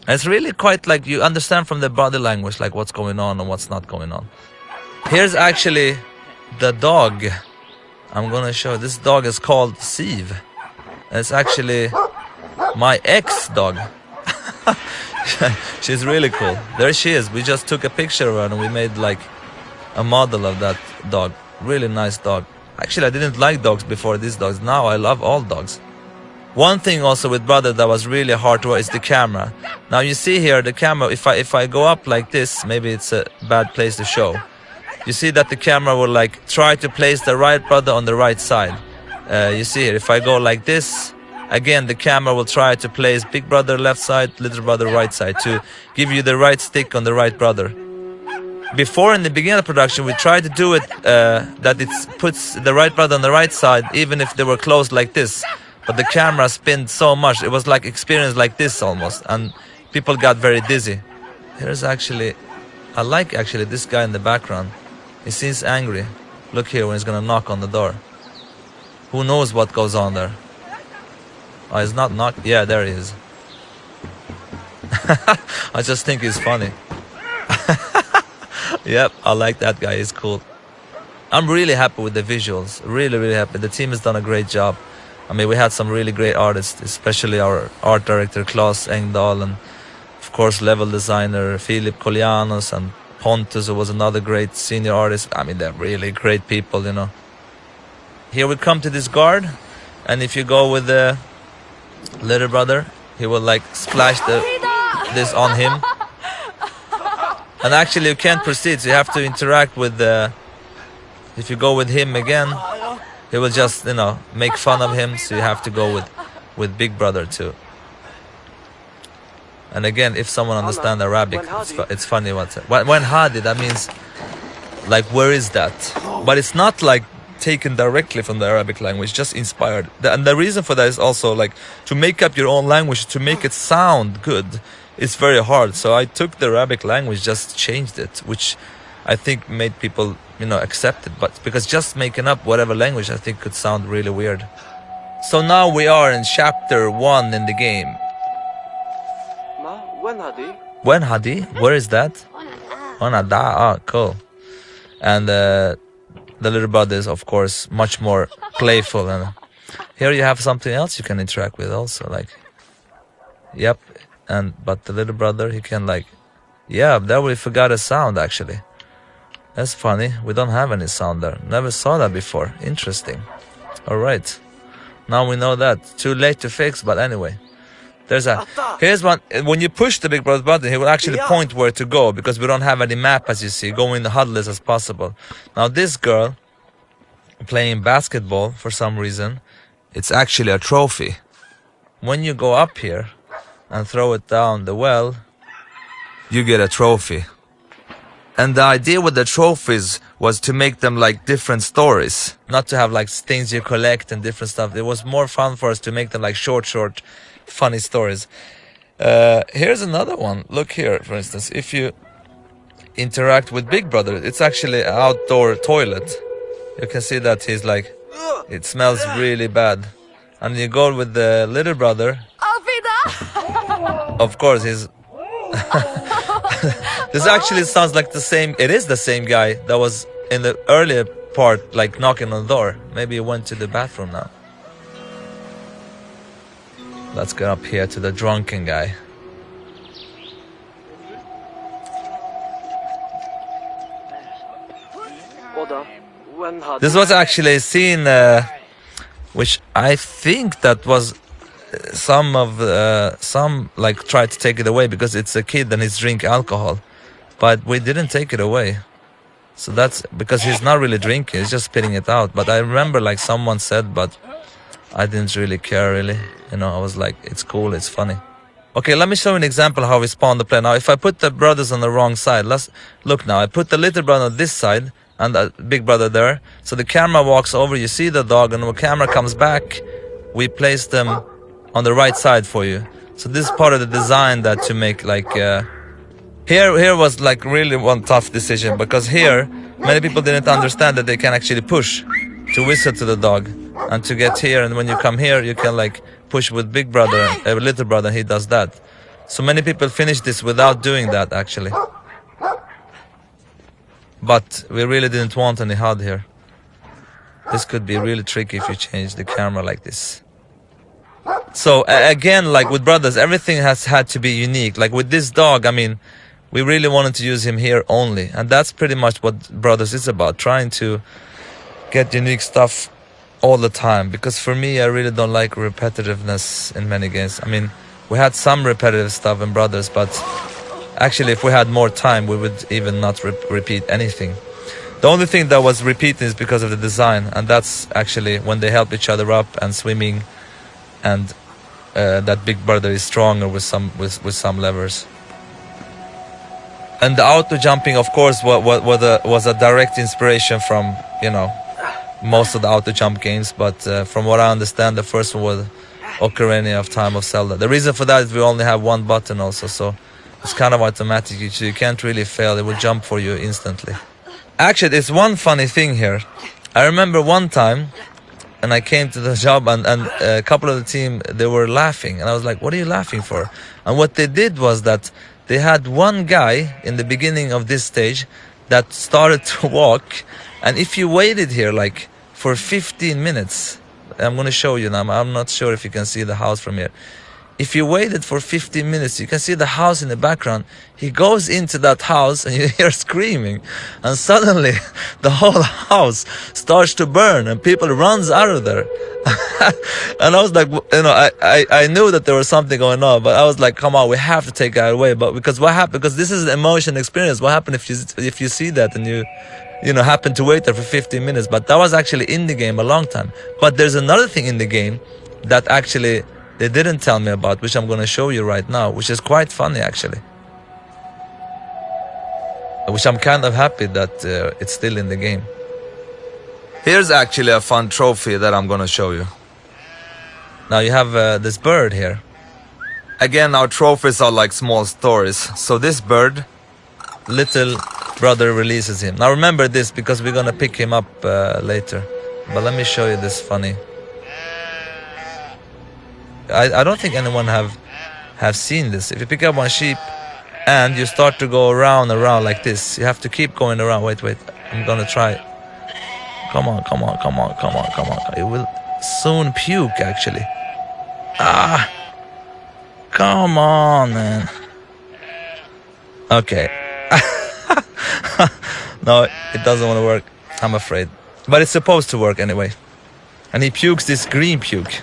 F: And it's really quite like you understand from the body language like what's going on and what's not going on. Here's actually the dog. I'm gonna show. This dog is called Siv. And it's actually my ex-dog. She's really cool. There she is. We just took a picture of her and we made like a model of that dog. Really nice dog. Actually, I didn't like dogs before these dogs. Now I love all dogs. One thing also with Brother that was really hard to work is the camera. Now you see here the camera, if I go up like this, maybe it's a bad place to show. You see that the camera will like try to place the right brother on the right side. You see here, if I go like this, again the camera will try to place Big Brother left side, Little Brother right side, to give you the right stick on the right brother. Before, in the beginning of production, we tried to do it that it puts the right brother on the right side even if they were close like this. But the camera spinned so much, it was like experience like this almost, and people got very dizzy. Here's actually, I like actually this guy in the background. He seems angry. Look here when he's gonna knock on the door. Who knows what goes on there? Oh, he's not knocked. Yeah, there he is. I just think he's funny. Yep, I like that guy. He's cool. I'm really happy with the visuals. Really, really happy. The team has done a great job. I mean, we had some really great artists, especially our art director Claes Engdahl, and of course level designer Filip Kolianos, and Pontus, who was another great senior artist. I mean, they're really great people, you know. Here we come to this guard, and if you go with the Little Brother, he will like splash this on him. And actually you can't proceed, so you have to interact with the... If you go with him again, he will just, you know, make fun of him, so you have to go with Big Brother too. And again, if someone understands Arabic, it's funny what's it. When Hadi, that means like, where is that? But it's not like taken directly from the Arabic language, just inspired. And the reason for that is also like to make up your own language, to make it sound good, it's very hard. So I took the Arabic language, just changed it, which I think made people, accept it. But because just making up whatever language, I think could sound really weird. So now we are in chapter 1 in the game.
A: Ma, when هذه؟
F: When Hadi? Where is that? Wanada. Ah, cool. And the little brother is, of course, much more playful. And here you have something else you can interact with also. Like, yep. But the little brother, he can there we forgot a sound actually. That's funny. We don't have any sound there. Never saw that before. Interesting. All right. Now we know that. Too late to fix, but anyway. Here's one. When you push the big brother button, he will actually point where to go because we don't have any map, as you see. Go in the huddleless as possible. Now this girl playing basketball for some reason, it's actually a trophy. When you go up here and throw it down the well, you get a trophy. And the idea with the trophies was to make them like different stories, not to have like things you collect and different stuff. It was more fun for us to make them like short, funny stories. Here's another one. Look here, for instance. If you interact with Big Brother, it's actually an outdoor toilet. You can see that he's like, it smells really bad. And you go with the little brother. Of course, he's... This actually sounds like the same... It is the same guy that was in the earlier part, like knocking on the door. Maybe he went to the bathroom now. Let's get up here to the drunken guy.
A: Oda, when هذه؟
F: This was actually a scene which I think that was some like tried to take it away because it's a kid and he's drink alcohol, but we didn't take it away. So that's because he's not really drinking, he's just spitting it out. But I remember like someone said, but I didn't really care really. I was like, it's cool, it's funny. Okay, let me show you an example how we spawn the play. Now, if I put the brothers on the wrong side, let's look now. I put the little brother on this side and the big brother there. So the camera walks over, you see the dog, and when the camera comes back, we place them on the right side for you. So this is part of the design that to make like... Here was like really one tough decision because here, many people didn't understand that they can actually push to whistle to the dog. And to get here, and when you come here, you can like push with big brother, little brother, he does that. So many people finish this without doing that actually. But we really didn't want any HUD here. This could be really tricky if you change the camera like this. So again, like with brothers, everything has had to be unique. Like with this dog, I mean, we really wanted to use him here only. And that's pretty much what brothers is about, trying to get unique stuff all the time. Because for me, I really don't like repetitiveness in many games. I mean, we had some repetitive stuff in brothers, but actually if we had more time, we would even not repeat anything. The only thing that was repeating is because of the design, and that's actually when they help each other up and swimming, and that big brother is stronger with some levers. And the auto jumping, of course, was a direct inspiration from, most of the auto jump games, but from what I understand, the first one was Ocarina of Time of Zelda. The reason for that is we only have one button also, so it's kind of automatic. You can't really fail, it will jump for you instantly. Actually, there's one funny thing here. I remember one time, and I came to the job, and a couple of the team, they were laughing, and I was like, what are you laughing for? And what they did was that they had one guy in the beginning of this stage that started to walk, and if you waited here like for 15 minutes, I'm going to show you now, I'm not sure if you can see the house from here. If you waited for 15 minutes, you can see the house in the background. He goes into that house and you hear screaming. And suddenly the whole house starts to burn and people runs out of there. And I was like, I knew that there was something going on, but I was like, come on, we have to take that away. But because what happened? Because this is an emotion experience. What happened if you see that and you happen to wait there for 15 minutes? But that was actually in the game a long time. But there's another thing in the game that actually they didn't tell me about, which I'm going to show you right now, which is quite funny actually. Which I'm kind of happy that it's still in the game. Here's actually a fun trophy that I'm gonna show you. Now you have this bird here. Again, our trophies are like small stories. So this bird, little brother releases him. Now remember this because we're gonna pick him up later. But let me show you this funny. I don't think anyone have seen this. If you pick up one sheep and you start to go around like this, you have to keep going around. Wait, I'm gonna try. Come on. It will soon puke actually. Come on, man. Okay. No, it doesn't want to work. I'm afraid. But it's supposed to work anyway. And he pukes this green puke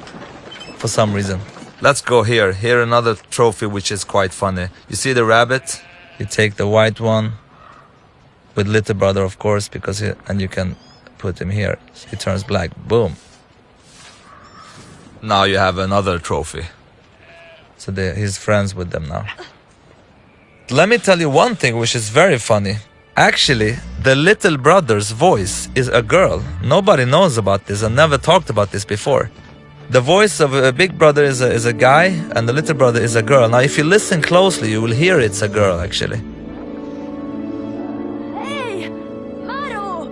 F: for some reason. Let's go here. Here another trophy which is quite funny. You see the rabbit? You take the white one with little brother, of course, because and you can put him here. He turns black. Boom. Now you have another trophy. So he's friends with them now. Let me tell you one thing which is very funny. Actually, the little brother's voice is a girl. Nobody knows about this. I never talked about this before. The voice of a big brother is a guy, and the little brother is a girl. Now, if you listen closely, you will hear it's a girl, actually.
D: Hey, Maru!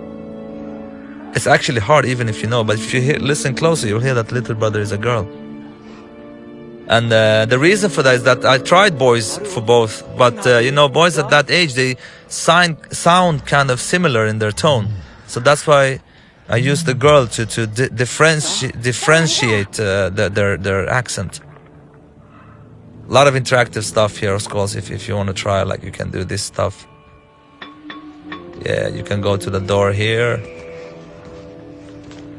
F: It's actually hard, even if you know, but if you listen closely, you'll hear that little brother is a girl. And the reason for that is that I tried boys for both, but you know, boys at that age, they sound kind of similar in their tone. So that's why I used the girl to differentiate their accent. A lot of interactive stuff here, of course. If you want to try, like, you can do this stuff. Yeah, you can go to the door here.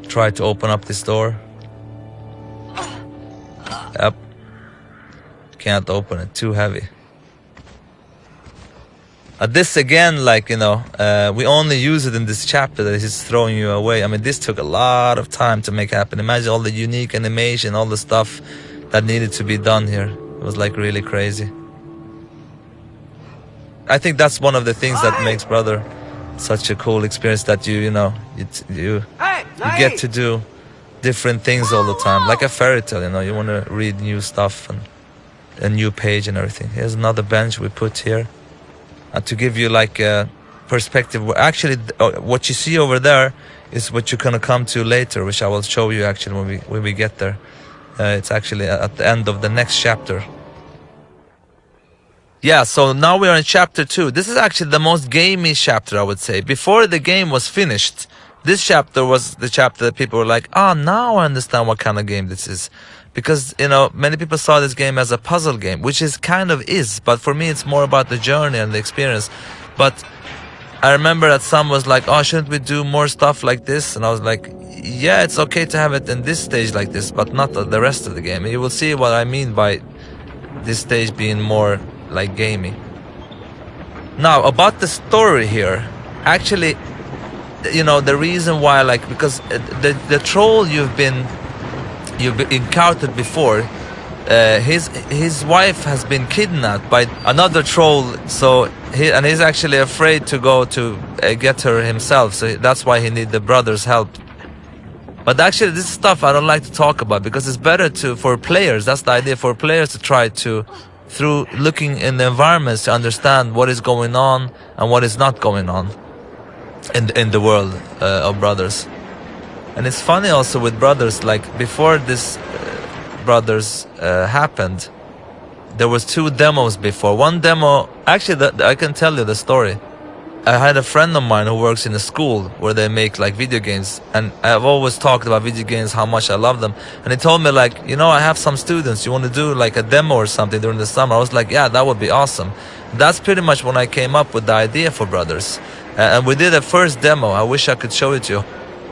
F: Try to open up this door. Yep. Can't open it, too heavy. This again, like, you know, we only use it in this chapter that is throwing you away. I mean, this took a lot of time to make happen. Imagine all the unique animation, all the stuff that needed to be done here. It was like really crazy. I think that's one of the things that makes Brother such a cool experience, that you get to do different things all the time, like a fairy tale. You know, you want to read new stuff and a new page and everything. Here's another bench we put here to give you like a perspective. Actually, what you see over there is what you're gonna come to later, which I will show you actually when we get there. It's actually at the end of the next chapter. Yeah, so now we are in chapter 2. This is actually the most gamey chapter, I would say. Before the game was finished, this chapter was the chapter that people were like, now I understand what kind of game this is. Because, you know, many people saw this game as a puzzle game, which is kind of is, but for me it's more about the journey and the experience. But I remember that some was like, shouldn't we do more stuff like this? And I was like, yeah, it's okay to have it in this stage like this, but not the rest of the game. And you will see what I mean by this stage being more like gamey. Now, about the story here, actually, you know, the reason why, like, because the troll you've encountered before, his wife has been kidnapped by another troll, so he's actually afraid to go to get her himself, so that's why he needs the brother's help. But actually, this stuff I don't like to talk about, because it's better for players. That's the idea, for players to try to, through looking in the environments, to understand what is going on and what is not going on in the world of Brothers. And it's funny also with Brothers, like before this Brothers happened, there was 2 demos before. One demo, actually I can tell you the story. I had a friend of mine who works in a school where they make like video games, and I've always talked about video games, how much I love them. And he told me, like, you know, I have some students, you want to do like a demo or something during the summer? I was like, yeah, that would be awesome. That's pretty much when I came up with the idea for Brothers. And we did a first demo. I wish I could show it to you.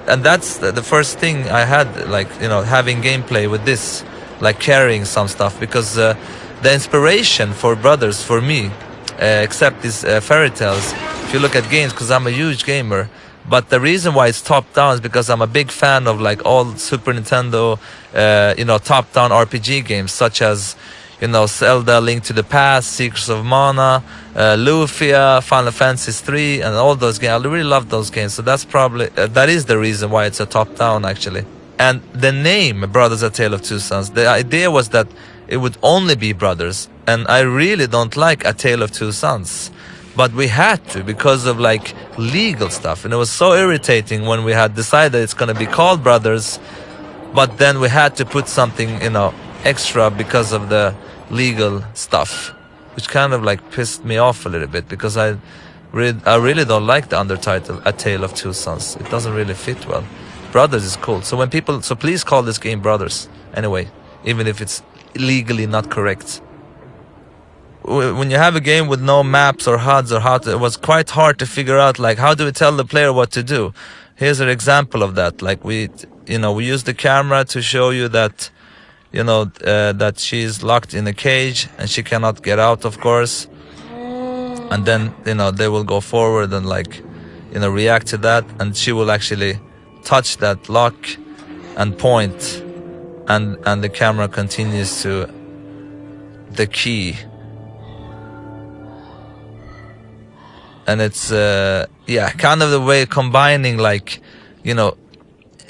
F: And that's the first thing I had, like, you know, having gameplay with this, like carrying some stuff, because the inspiration for Brothers, for me, except these fairy tales, if you look at games, because I'm a huge gamer, but the reason why it's top down is because I'm a big fan of like all Super Nintendo, you know, top down RPG games, such as, you know, Zelda, Link to the Past, Secrets of Mana, Lufia, Final Fantasy 3, and all those games. I really love those games, so that's probably that is the reason why it's a top-down actually. And the name Brothers: A Tale of Two Sons, the idea was that it would only be brothers, and I really don't like A Tale of Two Sons, but we had to because of like legal stuff, and it was so irritating when we had decided it's going to be called Brothers, but then we had to put something, you know, extra because of the legal stuff, which kind of like pissed me off a little bit, because I really don't like the undertitle A Tale of Two Sons. It doesn't really fit well. Brothers is cool. So when people, so please call this game Brothers anyway, even if it's legally not correct. When you have a game with no maps or HUDs or it was quite hard to figure out like how do we tell the player what to do. Here's an example of that. Like we use the camera to show you that, you know, that she's locked in a cage and she cannot get out, of course. And then, you know, they will go forward and like, you know, react to that, and she will actually touch that lock and point, and the camera continues to the key. And it's yeah, kind of the way combining like, you know,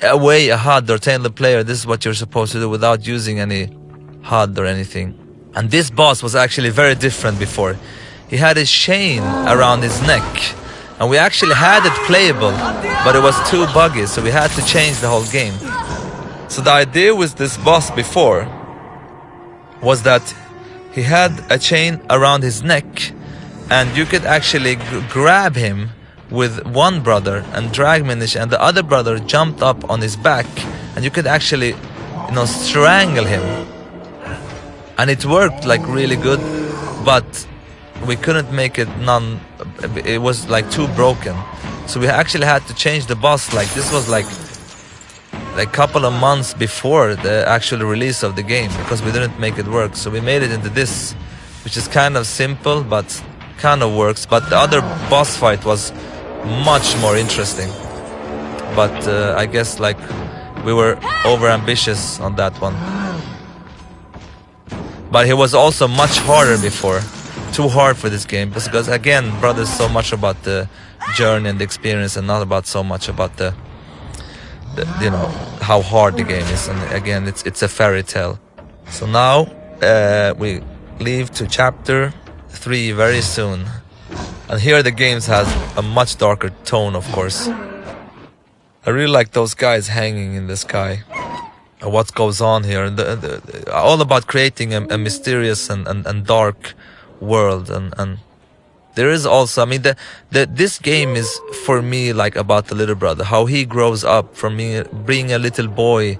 F: a HUD or telling the player this is what you're supposed to do without using any HUD or anything. And this boss was actually very different before. He had a chain around his neck, and we actually had it playable, but it was too buggy, so we had to change the whole game. So the idea with this boss before was that he had a chain around his neck, and you could actually grab him with one brother and drag him in the chain, and the other brother jumped up on his back, and you could actually, you know, strangle him. And it worked like really good, but we couldn't make it it was like too broken. So we actually had to change the boss. Like this was like a couple of months before the actual release of the game, because we didn't make it work. So we made it into this, which is kind of simple but kind of works. But the other boss fight was much more interesting. But I guess like we were over ambitious on that one. But it was also much harder before. Too hard for this game, because again, Brothers so much about the journey and the experience, and not about so much about the you know, how hard the game is. And again, it's a fairy tale. So now we leave to chapter 3 very soon, and here the games has a much darker tone, of course. I really like those guys hanging in the sky. What goes on here, all about creating a mysterious and dark world, and there is also, I mean, this game is for me like about the little brother, how he grows up from being a little boy,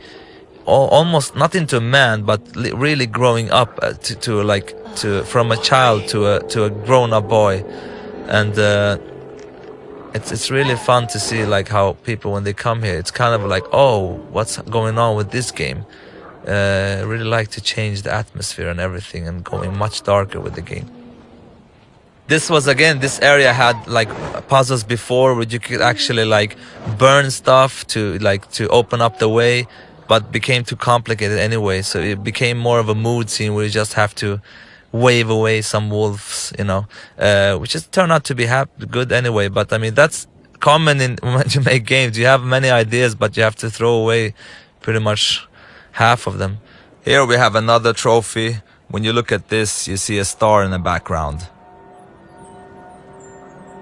F: almost not into a man, but really growing up from a child to a grown-up boy. And it's really fun to see like how people, when they come here, it's kind of like, oh, what's going on with this game? I really like to change the atmosphere and everything, and going much darker with the game. This was, again, this area had like puzzles before where you could actually like burn stuff to open up the way, but became too complicated anyway. So it became more of a mood scene where you just have to wave away some wolves, you know, which has turned out to be good anyway. But I mean, that's common when you make games. You have many ideas, but you have to throw away pretty much half of them. Here we have another trophy. When you look at this, you see a star in the background.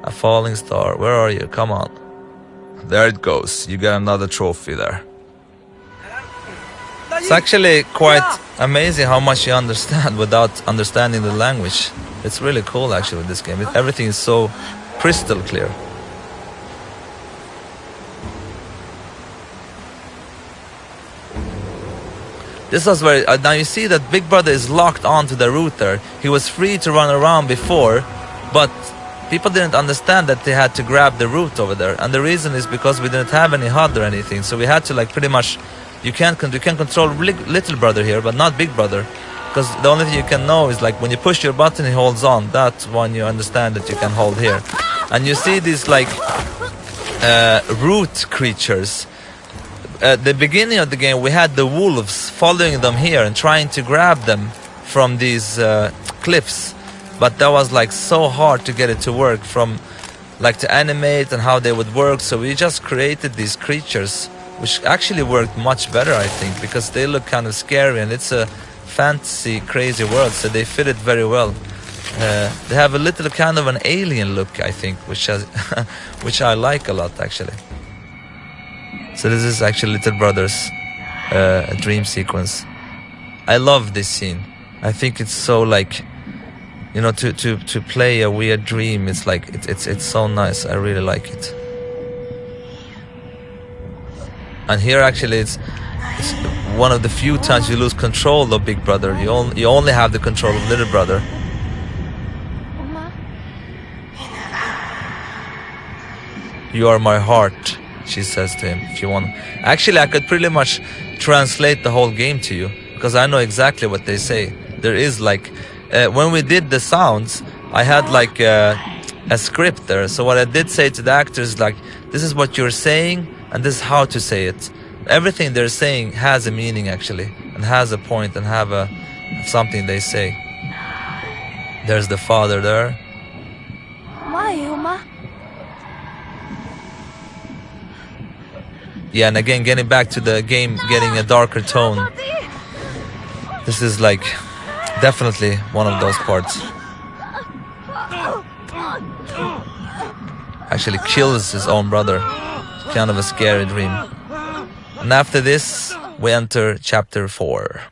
F: A falling star. Where are you? Come on. There it goes. You got another trophy there. It's actually quite amazing how much you understand without understanding the language. It's really cool actually with this game. Everything is so crystal clear. This was where, now you see that Big Brother is locked onto the router. He was free to run around before, but people didn't understand that they had to grab the root over there. And the reason is because we didn't have any HUD or anything. So we had to like pretty much, you can control Little Brother here, but not Big Brother. Because the only thing you can know is like when you push your button, he holds on. That's one you understand that you can hold here. And you see these like root creatures. At the beginning of the game, we had the wolves following them here and trying to grab them from these cliffs, but that was like so hard to get it to work, from like to animate and how they would work. So we just created these creatures, which actually worked much better, I think, because they look kind of scary and it's a fantasy crazy world, so they fit it very well. They have a little kind of an alien look, I think, which has which I like a lot actually. So this is actually Little Brothers, a dream sequence. I love this scene. I think it's so like, you know, to play a weird dream. It's like it's so nice. I really like it. And here actually it's one of the few times you lose control of Big Brother. You only have the control of Little Brother. You are my heart, she says to him. If you want, actually, I could pretty much translate the whole game to you because I know exactly what they say. There is like, when we did the sounds, I had like a script there. So what I did say to the actors, like, this is what you're saying and this is how to say it. Everything they're saying has a meaning actually, and has a point, and have something they say. There's the father there. Yeah, and again, getting back to the game, getting a darker tone. This is like definitely one of those parts. Actually kills his own brother. Kind of a scary dream. And after this, we enter chapter 4.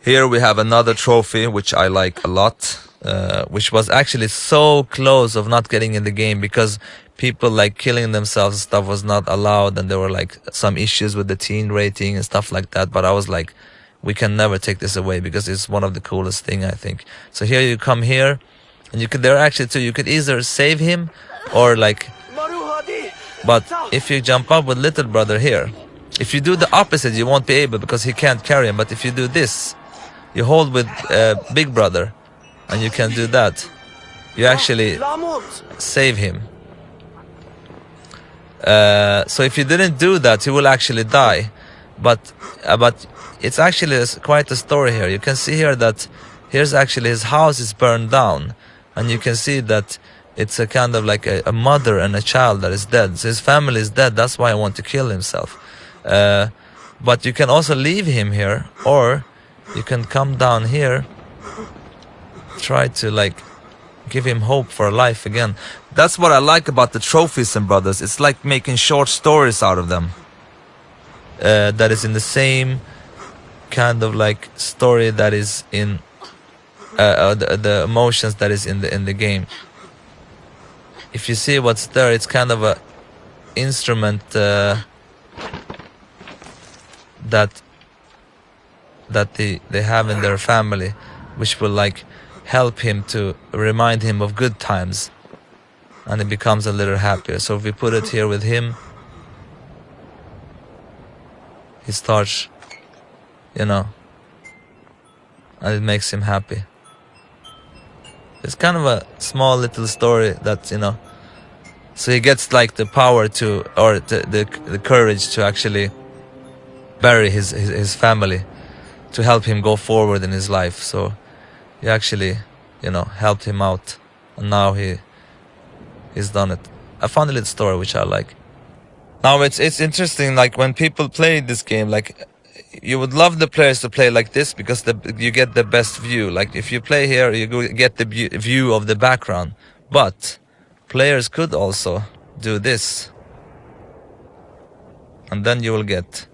F: Here we have another trophy, which I like a lot. Which was actually so close of not getting in the game because people like killing themselves and stuff was not allowed, and there were like some issues with the teen rating and stuff like that. But I was like, we can never take this away because it's one of the coolest thing, I think. So here you come here, and you could, there actually too, you could either save him or like, but if you jump up with Little Brother here, if you do the opposite, you won't be able because he can't carry him. But if you do this, you hold with Big Brother, and you can do that. You actually save him. So if you didn't do that, he will actually die. But it's actually quite a story here. You can see here that here's actually his house is burned down, and you can see that it's a kind of like a mother and a child that is dead. So his family is dead. That's why he wants to kill himself. But you can also leave him here, or you can come down here, try to like give him hope for life again. That's what I like about the trophies in Brothers. It's like making short stories out of them. That is in the same kind of like story that is in the emotions that is in the game. If you see what's there, it's kind of a instrument that they have in their family, which will like help him to remind him of good times, and he becomes a little happier. So if we put it here with him, he starts, you know, and it makes him happy. It's kind of a small little story that, you know, so he gets like the power to, or the courage to actually bury his family, to help him go forward in his life. So he actually, you know, helped him out, and now he's done it. I found a little story which I like. Now it's interesting, like when people play this game, like you would love the players to play like this because you get the best view. Like if you play here, you get the view of the background. But players could also do this, and then you will get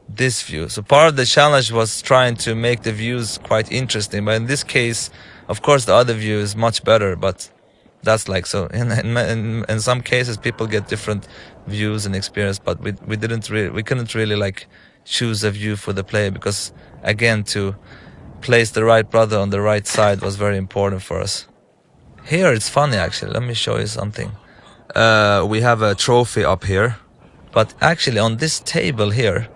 F: this view. So part of the challenge was trying to make the views quite interesting, but in this case, of course, the other view is much better. But that's like, so in some cases people get different views and experience, but we couldn't really like choose a view for the player, because again, to place the right brother on the right side was very important for us. Here it's funny actually, let me show you something. We have a trophy up here, but actually on this table here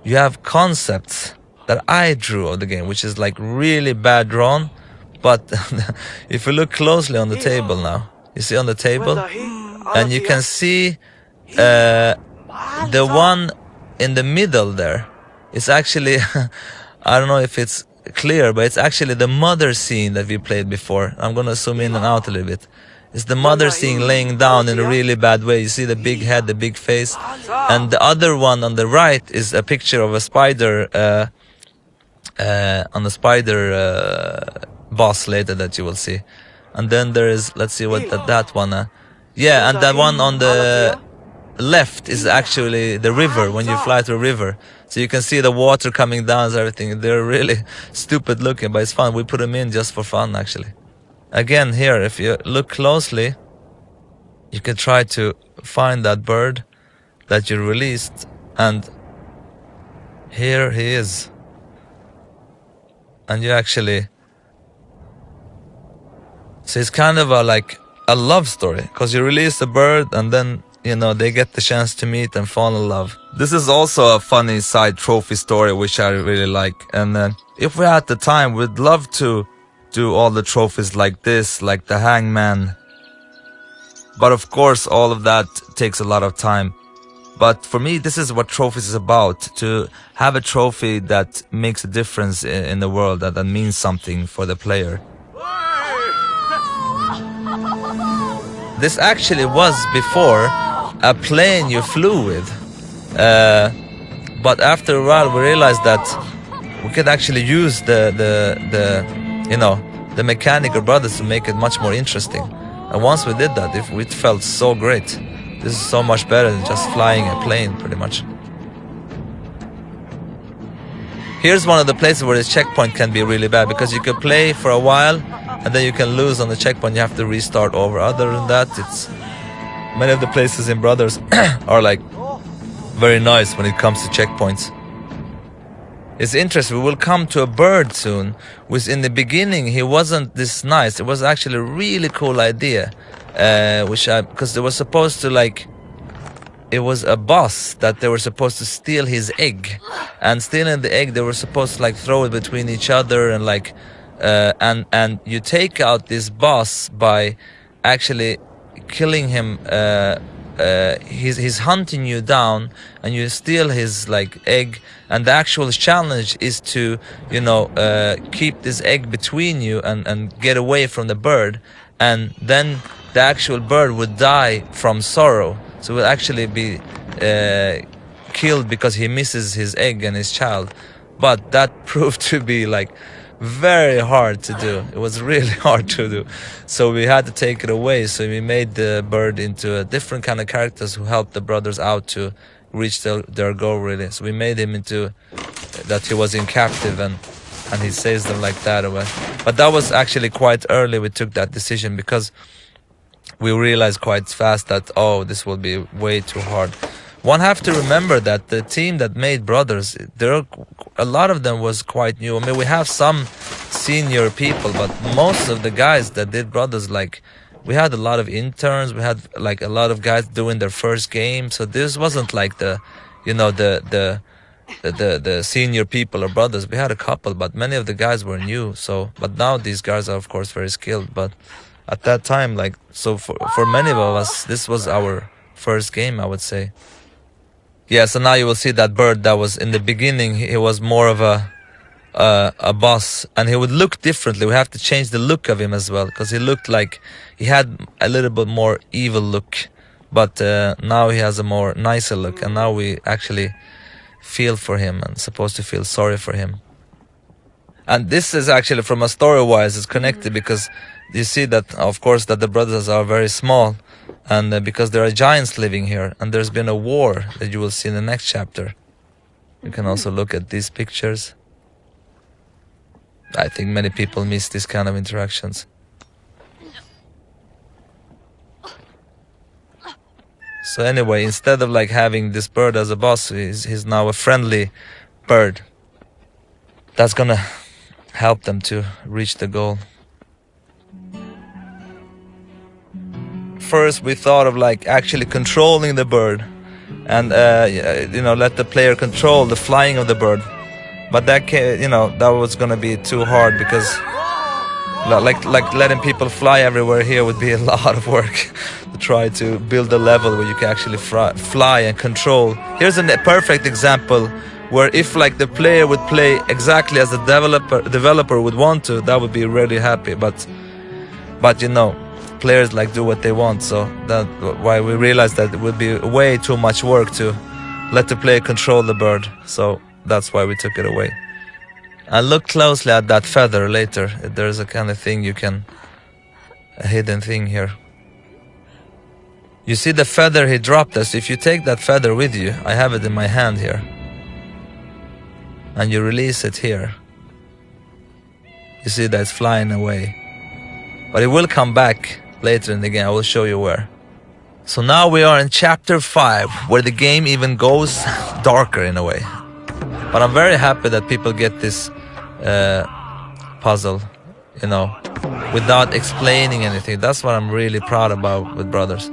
F: you have concepts that I drew of the game, which is like really bad drawn. But if you look closely on the table now, you see on the table, and you can see the one in the middle there is actually I don't know if it's clear, but it's actually the mother scene that we played before. I'm gonna zoom in and out a little bit. It's the mother scene laying down in a really bad way. You see the big head, the big face. And the other one on the right is a picture of a spider, on the spider boss later that you will see. And then there is, let's see what that one, yeah, and that one on the left is actually the river, when you fly through a river. So you can see the water coming down and everything. They're really stupid looking, but it's fun. We put them in just for fun, actually. Again, here, if you look closely, you can try to find that bird that you released, and here he is. And you actually, so it's kind of like a love story, because you release a bird and then, you know, they get the chance to meet and fall in love. This is also a funny side trophy story, which I really like. And if we had the time, we'd love to do all the trophies like this, like the hangman. But of course, all of that takes a lot of time. But for me, this is what trophies is about. To have a trophy that makes a difference in the world, that means something for the player. This actually was before a plane you flew with. But after a while, we realized that we could actually use the mechanical brothers to make it much more interesting. And once we did that, it felt so great. This is so much better than just flying a plane, pretty much. Here's one of the places where the checkpoint can be really bad, because you can play for a while and then you can lose on the checkpoint. You have to restart over. Other than that, it's many of the places in Brothers are like very nice when it comes to checkpoints. It's interesting. We will come to a bird soon, which in the beginning he wasn't this nice. It was actually a really cool idea, because they were supposed to it was a boss that they were supposed to steal his egg, and stealing the egg they were supposed to throw it between each other and and you take out this boss by actually killing him. He's hunting you down and you steal his egg, and the actual challenge is to keep this egg between you and get away from the bird, and then the actual bird would die from sorrow, so it will actually be killed because he misses his egg and his child. But that proved to be very hard to do. It was really hard to do, so we had to take it away. So we made the bird into a different kind of characters who helped the brothers out to reach their goal, really. So we made him into that he was in captive, and he saves them like that. But that was actually quite early we took that decision, because we realized quite fast that, oh, this will be way too hard. One have to remember that the team that made Brothers, a lot of them was quite new. I mean, we have some senior people, but most of the guys that did Brothers, we had a lot of interns. We had a lot of guys doing their first game. So this wasn't the senior people or Brothers. We had a couple, but many of the guys were new. So, but now these guys are of course very skilled. But at that time, so for many of us, this was our first game, I would say. Yeah, so now you will see that bird that was in the beginning. He was more of a boss, and he would look differently. We have to change the look of him as well, because he looked like he had a little bit more evil look, but now he has a more nicer look, and now we actually feel for him and supposed to feel sorry for him. And this is actually, from a story-wise, it's connected, because you see that, of course, that the brothers are very small, and because there are giants living here, and there's been a war that you will see in the next chapter. You can also look at these pictures. I think many people miss these kind of interactions. So anyway, instead of having this bird as a boss, he's now a friendly bird. That's gonna help them to reach the goal. First we thought of actually controlling the bird and let the player control the flying of the bird, but that that was gonna be too hard, because letting people fly everywhere here would be a lot of work to try to build a level where you can actually fly and control. Here's a perfect example where if like the player would play exactly as the developer would want to, that would be really happy. But you know, players like do what they want, so that's why we realized that it would be way too much work to let the player control the bird. So that's why we took it away. And look closely at that feather later. There's a kind of thing a hidden thing here. You see the feather he dropped us. If you take that feather with you, I have it in my hand here, and you release it here, you see that it's flying away. But it will come back later in the game. I will show you where. So now we are in chapter 5, where the game even goes darker in a way. But I'm very happy that people get this puzzle, you know, without explaining anything. That's what I'm really proud about with Brothers.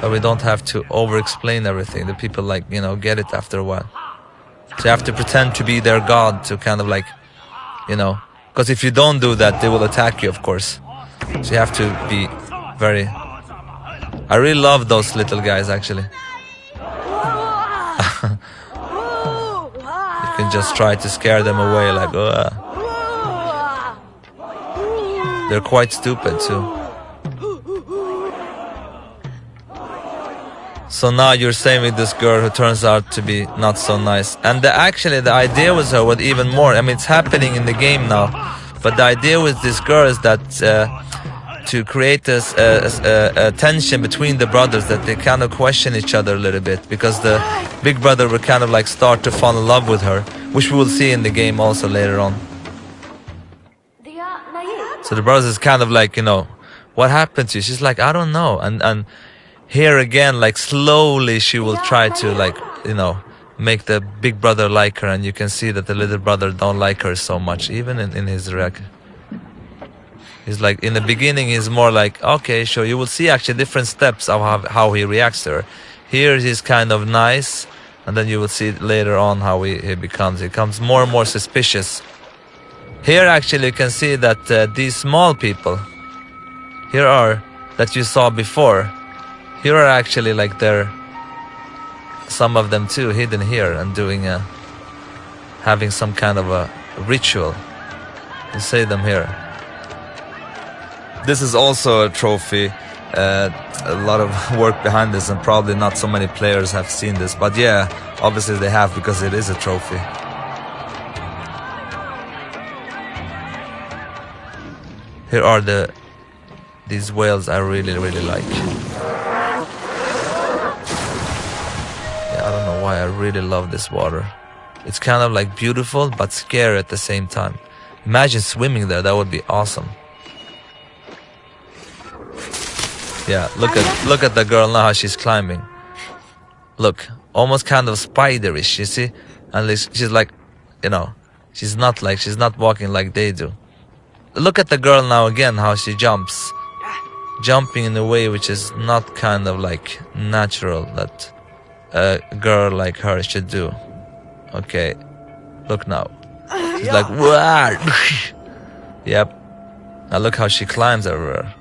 F: That we don't have to over-explain everything. The people, like, you know, get it after a while. So you have to pretend to be their god to kind of like, you know, because if you don't do that, they will attack you, of course. So you have to be very... I really love those little guys, actually. You can just try to scare them away, like, they're quite stupid too. So now you're saying with this girl who turns out to be not so nice. And actually the idea with her was even more. I mean, it's happening in the game now. But the idea with this girl is that to create this tension between the brothers, that they kind of question each other a little bit. Because the big brother will kind of like start to fall in love with her, which we will see in the game also later on. So the brothers is kind of like, you know, what happened to you? She's like, I don't know. And here again, like slowly she will try to, like, you know, make the big brother like her, and you can see that the little brother don't like her so much, even in his reaction. He's like, in the beginning he's more like, okay, sure. You will see actually different steps of how he reacts to her. Here he's kind of nice, and then you will see later on how he becomes more and more suspicious. Here actually you can see that these small people here are that you saw before. Here are actually like some of them too hidden here and doing having some kind of a ritual. You see them here. This is also a trophy. A lot of work behind this, and probably not so many players have seen this, but yeah, obviously they have, because it is a trophy. Here are these whales I really like. I don't know why, I really love this water. It's kind of like beautiful but scary at the same time. Imagine swimming there, that would be awesome. Yeah, look at the girl now, how she's climbing. Look, almost kind of spiderish, you see? And she's like, you know, she's not walking like they do. Look at the girl now again, how she jumps. Jumping in a way which is not kind of like natural that a girl like her should do. Okay, look now. She's like, wow. Yep. Now look how she climbs everywhere.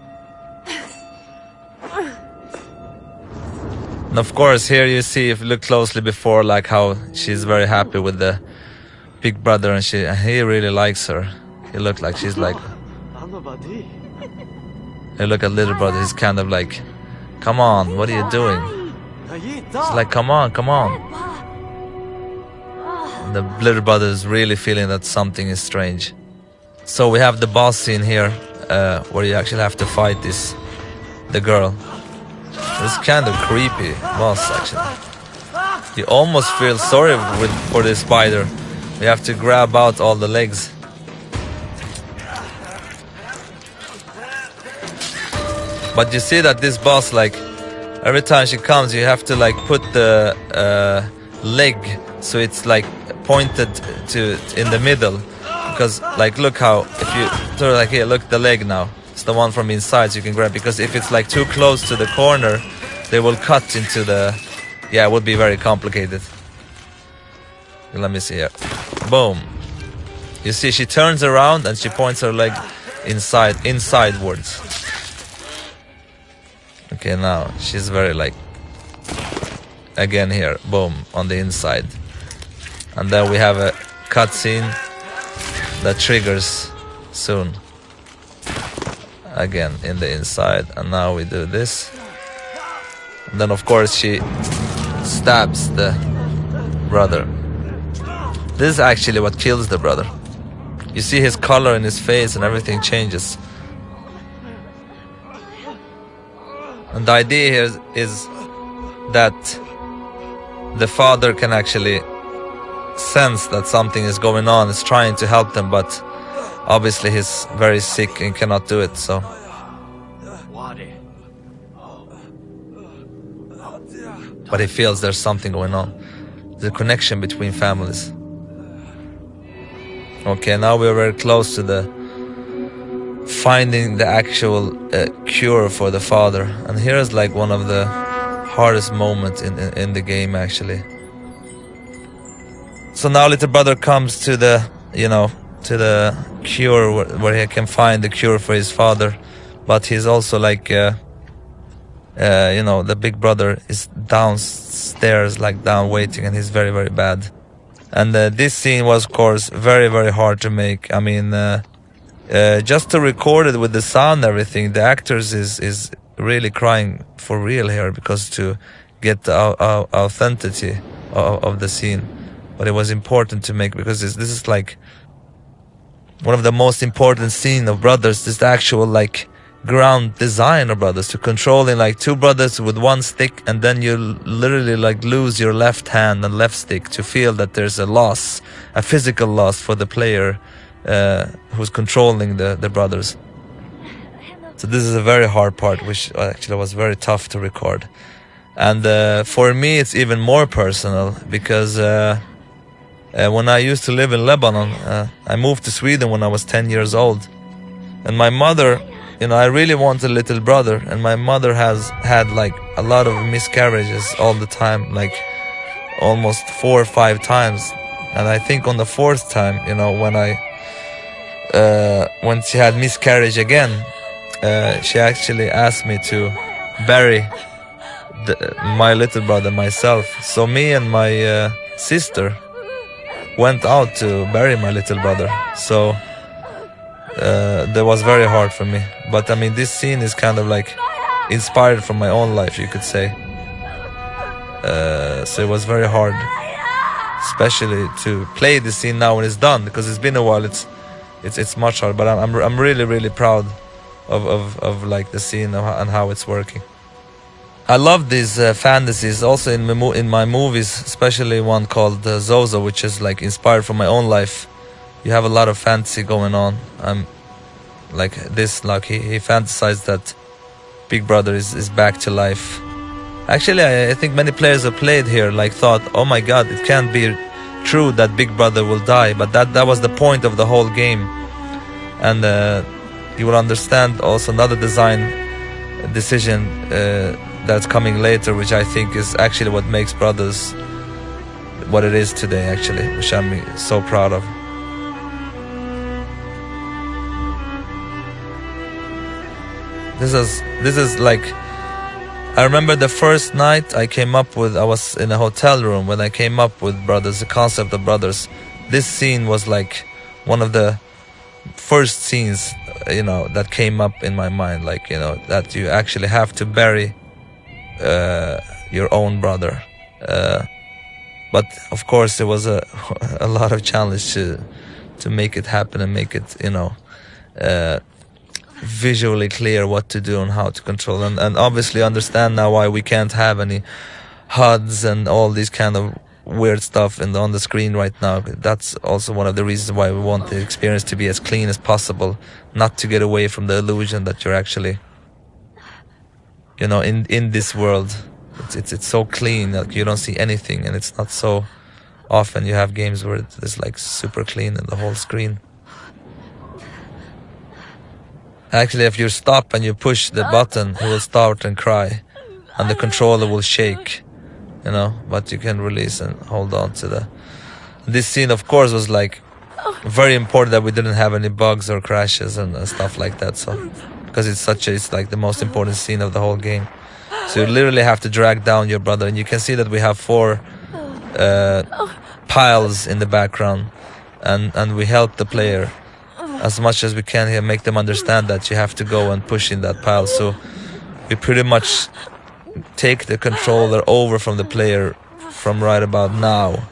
F: And of course here you see, if you look closely before, like how she's very happy with the big brother, and he really likes her. He looked like she's like... Hey, look at little brother, he's kind of like, come on, what are you doing? It's like, come on. And the little brother is really feeling that something is strange. So we have the boss scene here, where you actually have to fight the girl. It's kind of creepy boss, actually. You almost feel sorry for this spider. You have to grab out all the legs. But you see that this boss, like, every time she comes, you have to like put the leg so it's like pointed to in the middle, because like look how, if you turn like here, look the leg now, it's the one from inside, so you can grab, because if it's like too close to the corner, they will cut into the, yeah, it would be very complicated. Let me see here. Boom. You see she turns around and she points her leg insidewards. Okay, now she's very like again here, boom, on the inside. And then we have a cutscene that triggers soon. Again in the inside, and now we do this. And then of course she stabs the brother. This is actually what kills the brother. You see his color in his face and everything changes. And the idea here is that the father can actually sense that something is going on, is trying to help them, but obviously he's very sick and cannot do it, so. But he feels there's something going on. The connection between families. Okay, now we're very close to the finding the actual cure for the father. And here's like one of the hardest moments in the game actually. So now little brother comes to the, you know, to the cure where he can find the cure for his father. But he's also like, you know, the big brother is downstairs, like down waiting, and he's very, very bad. And this scene was, of course, very, very hard to make. I mean, just to record it with the sound and everything, the actors is really crying for real here, because to get the authenticity of the scene. But it was important to make, because this is like one of the most important scenes of Brothers. This actual like ground design of Brothers, to controlling like two brothers with one stick, and then you literally like lose your left hand and left stick, to feel that there's a loss, a physical loss for the player who's controlling the brothers. So this is a very hard part, which actually was very tough to record. And for me it's even more personal, because when I used to live in Lebanon, I moved to Sweden when I was 10 years old. And my mother, you know, I really want a little brother, and my mother has had like a lot of miscarriages all the time, like almost 4 or 5 times. And I think on the 4th time, you know, when she had miscarriage again, she actually asked me to bury my little brother myself. So me and my sister went out to bury my little brother. So that was very hard for me. But I mean, this scene is kind of like inspired from my own life, you could say. So it was very hard, especially to play this scene now when it's done, because it's been a while. It's much harder. But I'm really proud of like the scene and how it's working. I love these fantasies also in my movies, especially one called Zozo, which is like inspired from my own life. You have a lot of fantasy going on. Like this, like he fantasized that Big Brother is back to life. Actually, I think many players have played here like thought, oh my god, it can't be true that Big Brother will die, but that was the point of the whole game. And you will understand also another design decision that's coming later, which I think is actually what makes Brothers what it is today, actually, which I'm so proud of. This is like, I remember the first night I was in a hotel room when I came up with Brothers, the concept of Brothers. This scene was like one of the first scenes, you know, that came up in my mind, like, you know, that you actually have to bury your own brother. But of course there was a lot of challenge to make it happen and make it, you know, visually clear what to do and how to control, and obviously understand now why we can't have any HUDs and all these kind of weird stuff on the screen right now. That's also one of the reasons why we want the experience to be as clean as possible, not to get away from the illusion that you're actually, you know, in this world. It's so clean, like you don't see anything, and it's not so often you have games where it's like super clean in the whole screen. Actually, if you stop and you push the button, it will start and cry, and the controller will shake, you know, but you can release and hold on to the... This scene, of course, was like very important that we didn't have any bugs or crashes and stuff like that, so because it's like the most important scene of the whole game. So you literally have to drag down your brother, and you can see that we have 4 piles in the background, and we help the player as much as we can here, make them understand that you have to go and push in that pile. So we pretty much take the controller over from the player from right about now,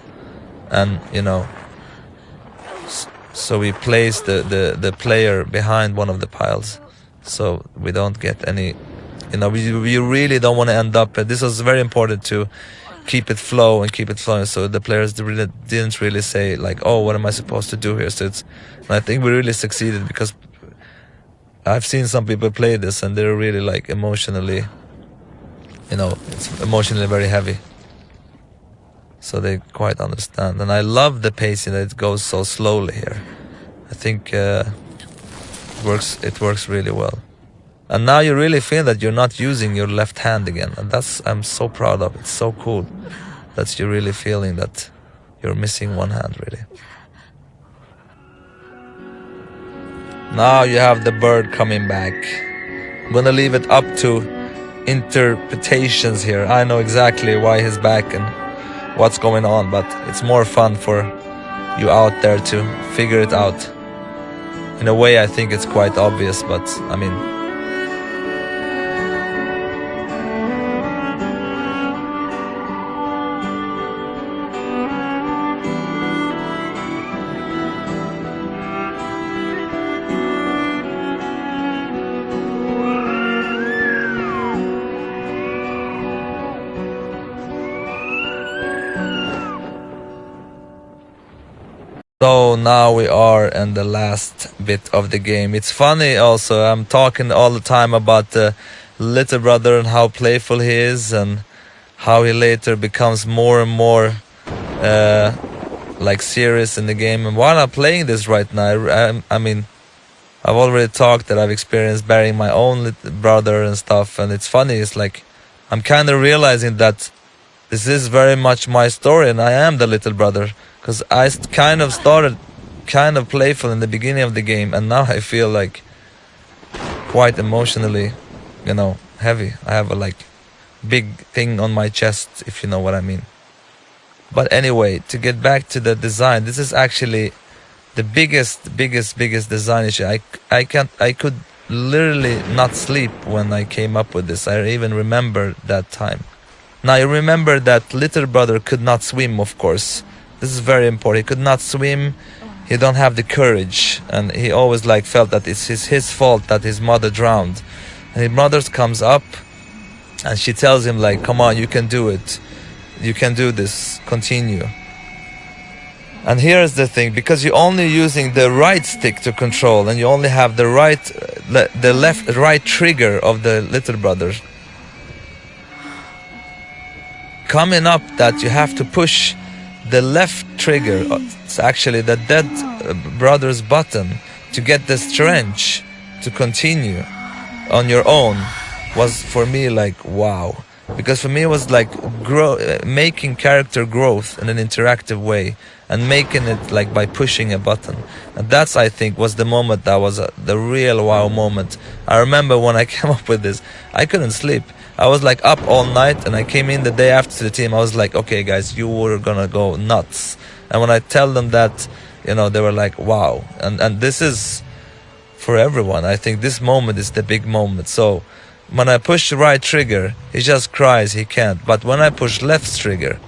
F: and you know, so we place the player behind one of the piles, so we don't get any, you know, we really don't want to end up. This was very important to keep it flow and keep it flowing, so the players really didn't really say like, oh, what am I supposed to do here? So it's, and I think we really succeeded, because I've seen some people play this and they're really like emotionally, you know, it's emotionally very heavy, so they quite understand. And I love the pacing that it goes so slowly here. I think it works really well. And now you really feel that you're not using your left hand again, and that's, I'm so proud of. It's so cool that you're really feeling that you're missing one hand, really. Now you have the bird coming back. I'm gonna leave it up to interpretations here. I know exactly why he's back and what's going on, but it's more fun for you out there to figure it out. In a way, I think it's quite obvious, but I mean, so now we are in the last bit of the game. It's funny also, I'm talking all the time about the little brother and how playful he is, and how he later becomes more and more like serious in the game. And while I'm playing this right now, I mean, I've already talked that I've experienced burying my own little brother and stuff, and it's funny, it's like I'm kind of realizing that this is very much my story and I am the little brother. Because I kind of started kind of playful in the beginning of the game, and now I feel like quite emotionally, you know, heavy. I have a like big thing on my chest, if you know what I mean. But anyway, to get back to the design, this is actually the biggest design issue. I could literally not sleep when I came up with this. I even remember that time. Now you remember that little brother could not swim, of course. This is very important. He could not swim. He don't have the courage, and he always like felt that it's his fault that his mother drowned. And his mother comes up, and she tells him like, "Come on, you can do it. You can do this. Continue." And here's the thing: because you're only using the right stick to control, and you only have the right trigger of the little brother. Coming up, that you have to push the left trigger, it's actually the dead brother's button, to get the strength to continue on your own, was for me like wow. Because for me it was like making character growth in an interactive way, and making it like by pushing a button. And that's, I think, was the moment that was the real wow moment. I remember when I came up with this, I couldn't sleep. I was like up all night, and I came in the day after to the team. I was like, okay guys, you were gonna go nuts. And when I tell them that, you know, they were like, wow. And this is for everyone. I think this moment is the big moment. So when I push the right trigger, he just cries, he can't. But when I push left trigger,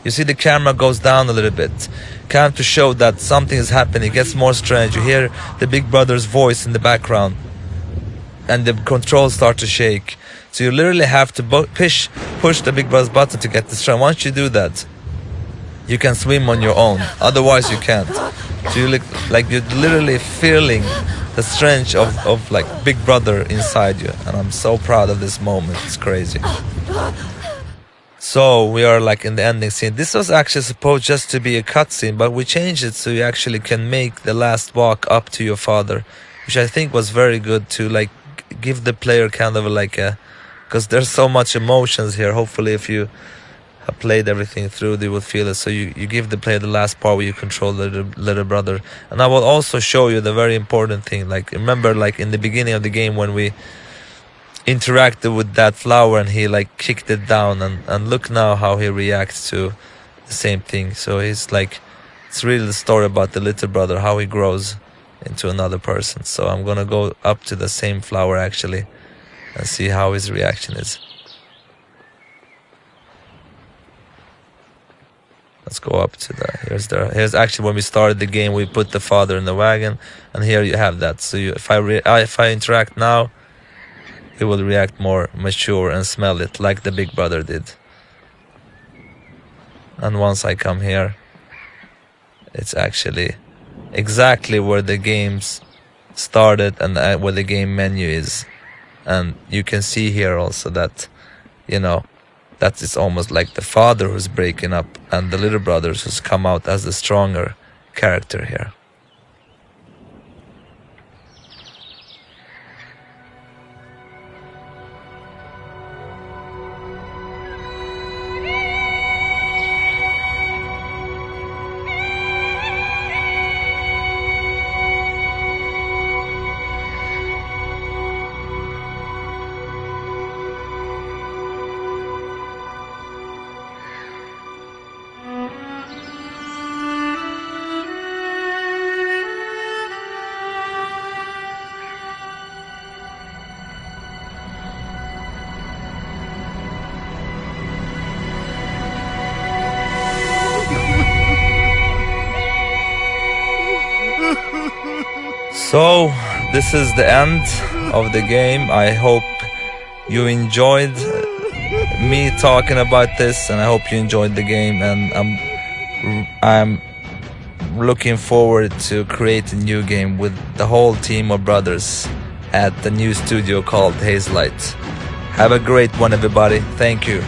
F: you see the camera goes down a little bit, kind of to show that something is happening. It gets more strange. You hear the big brother's voice in the background, and the controls start to shake. So you literally have to push the big brother's button to get the strength. Once you do that, you can swim on your own. Otherwise you can't. So you look like you're literally feeling the strength of like big brother inside you. And I'm so proud of this moment. It's crazy. So we are like in the ending scene. This was actually supposed just to be a cutscene, but we changed it so you actually can make the last walk up to your father, which I think was very good to like give the player kind of like a, because there's so much emotions here. Hopefully if you have played everything through, they will feel it. So you give the player the last part where you control the little brother. And I will also show you the very important thing. Like remember, like in the beginning of the game when we interacted with that flower and he like kicked it down, and look now how he reacts to the same thing. So he's like, it's really the story about the little brother, how he grows into another person. So I'm gonna go up to the same flower actually and see how his reaction is. Let's go up to here's actually when we started the game, we put the father in the wagon, and here you have that. So if I interact now, he will react more mature and smell it like the big brother did. And once I come here, it's actually exactly where the games started and where the game menu is. And you can see here also that, you know, that is almost like the father who's breaking up and the little brothers who's come out as the stronger character here. So this is the end of the game. I hope you enjoyed me talking about this, and I hope you enjoyed the game, and I'm looking forward to create a new game with the whole team of brothers at the new studio called Hazelight. Have a great one, everybody. Thank you.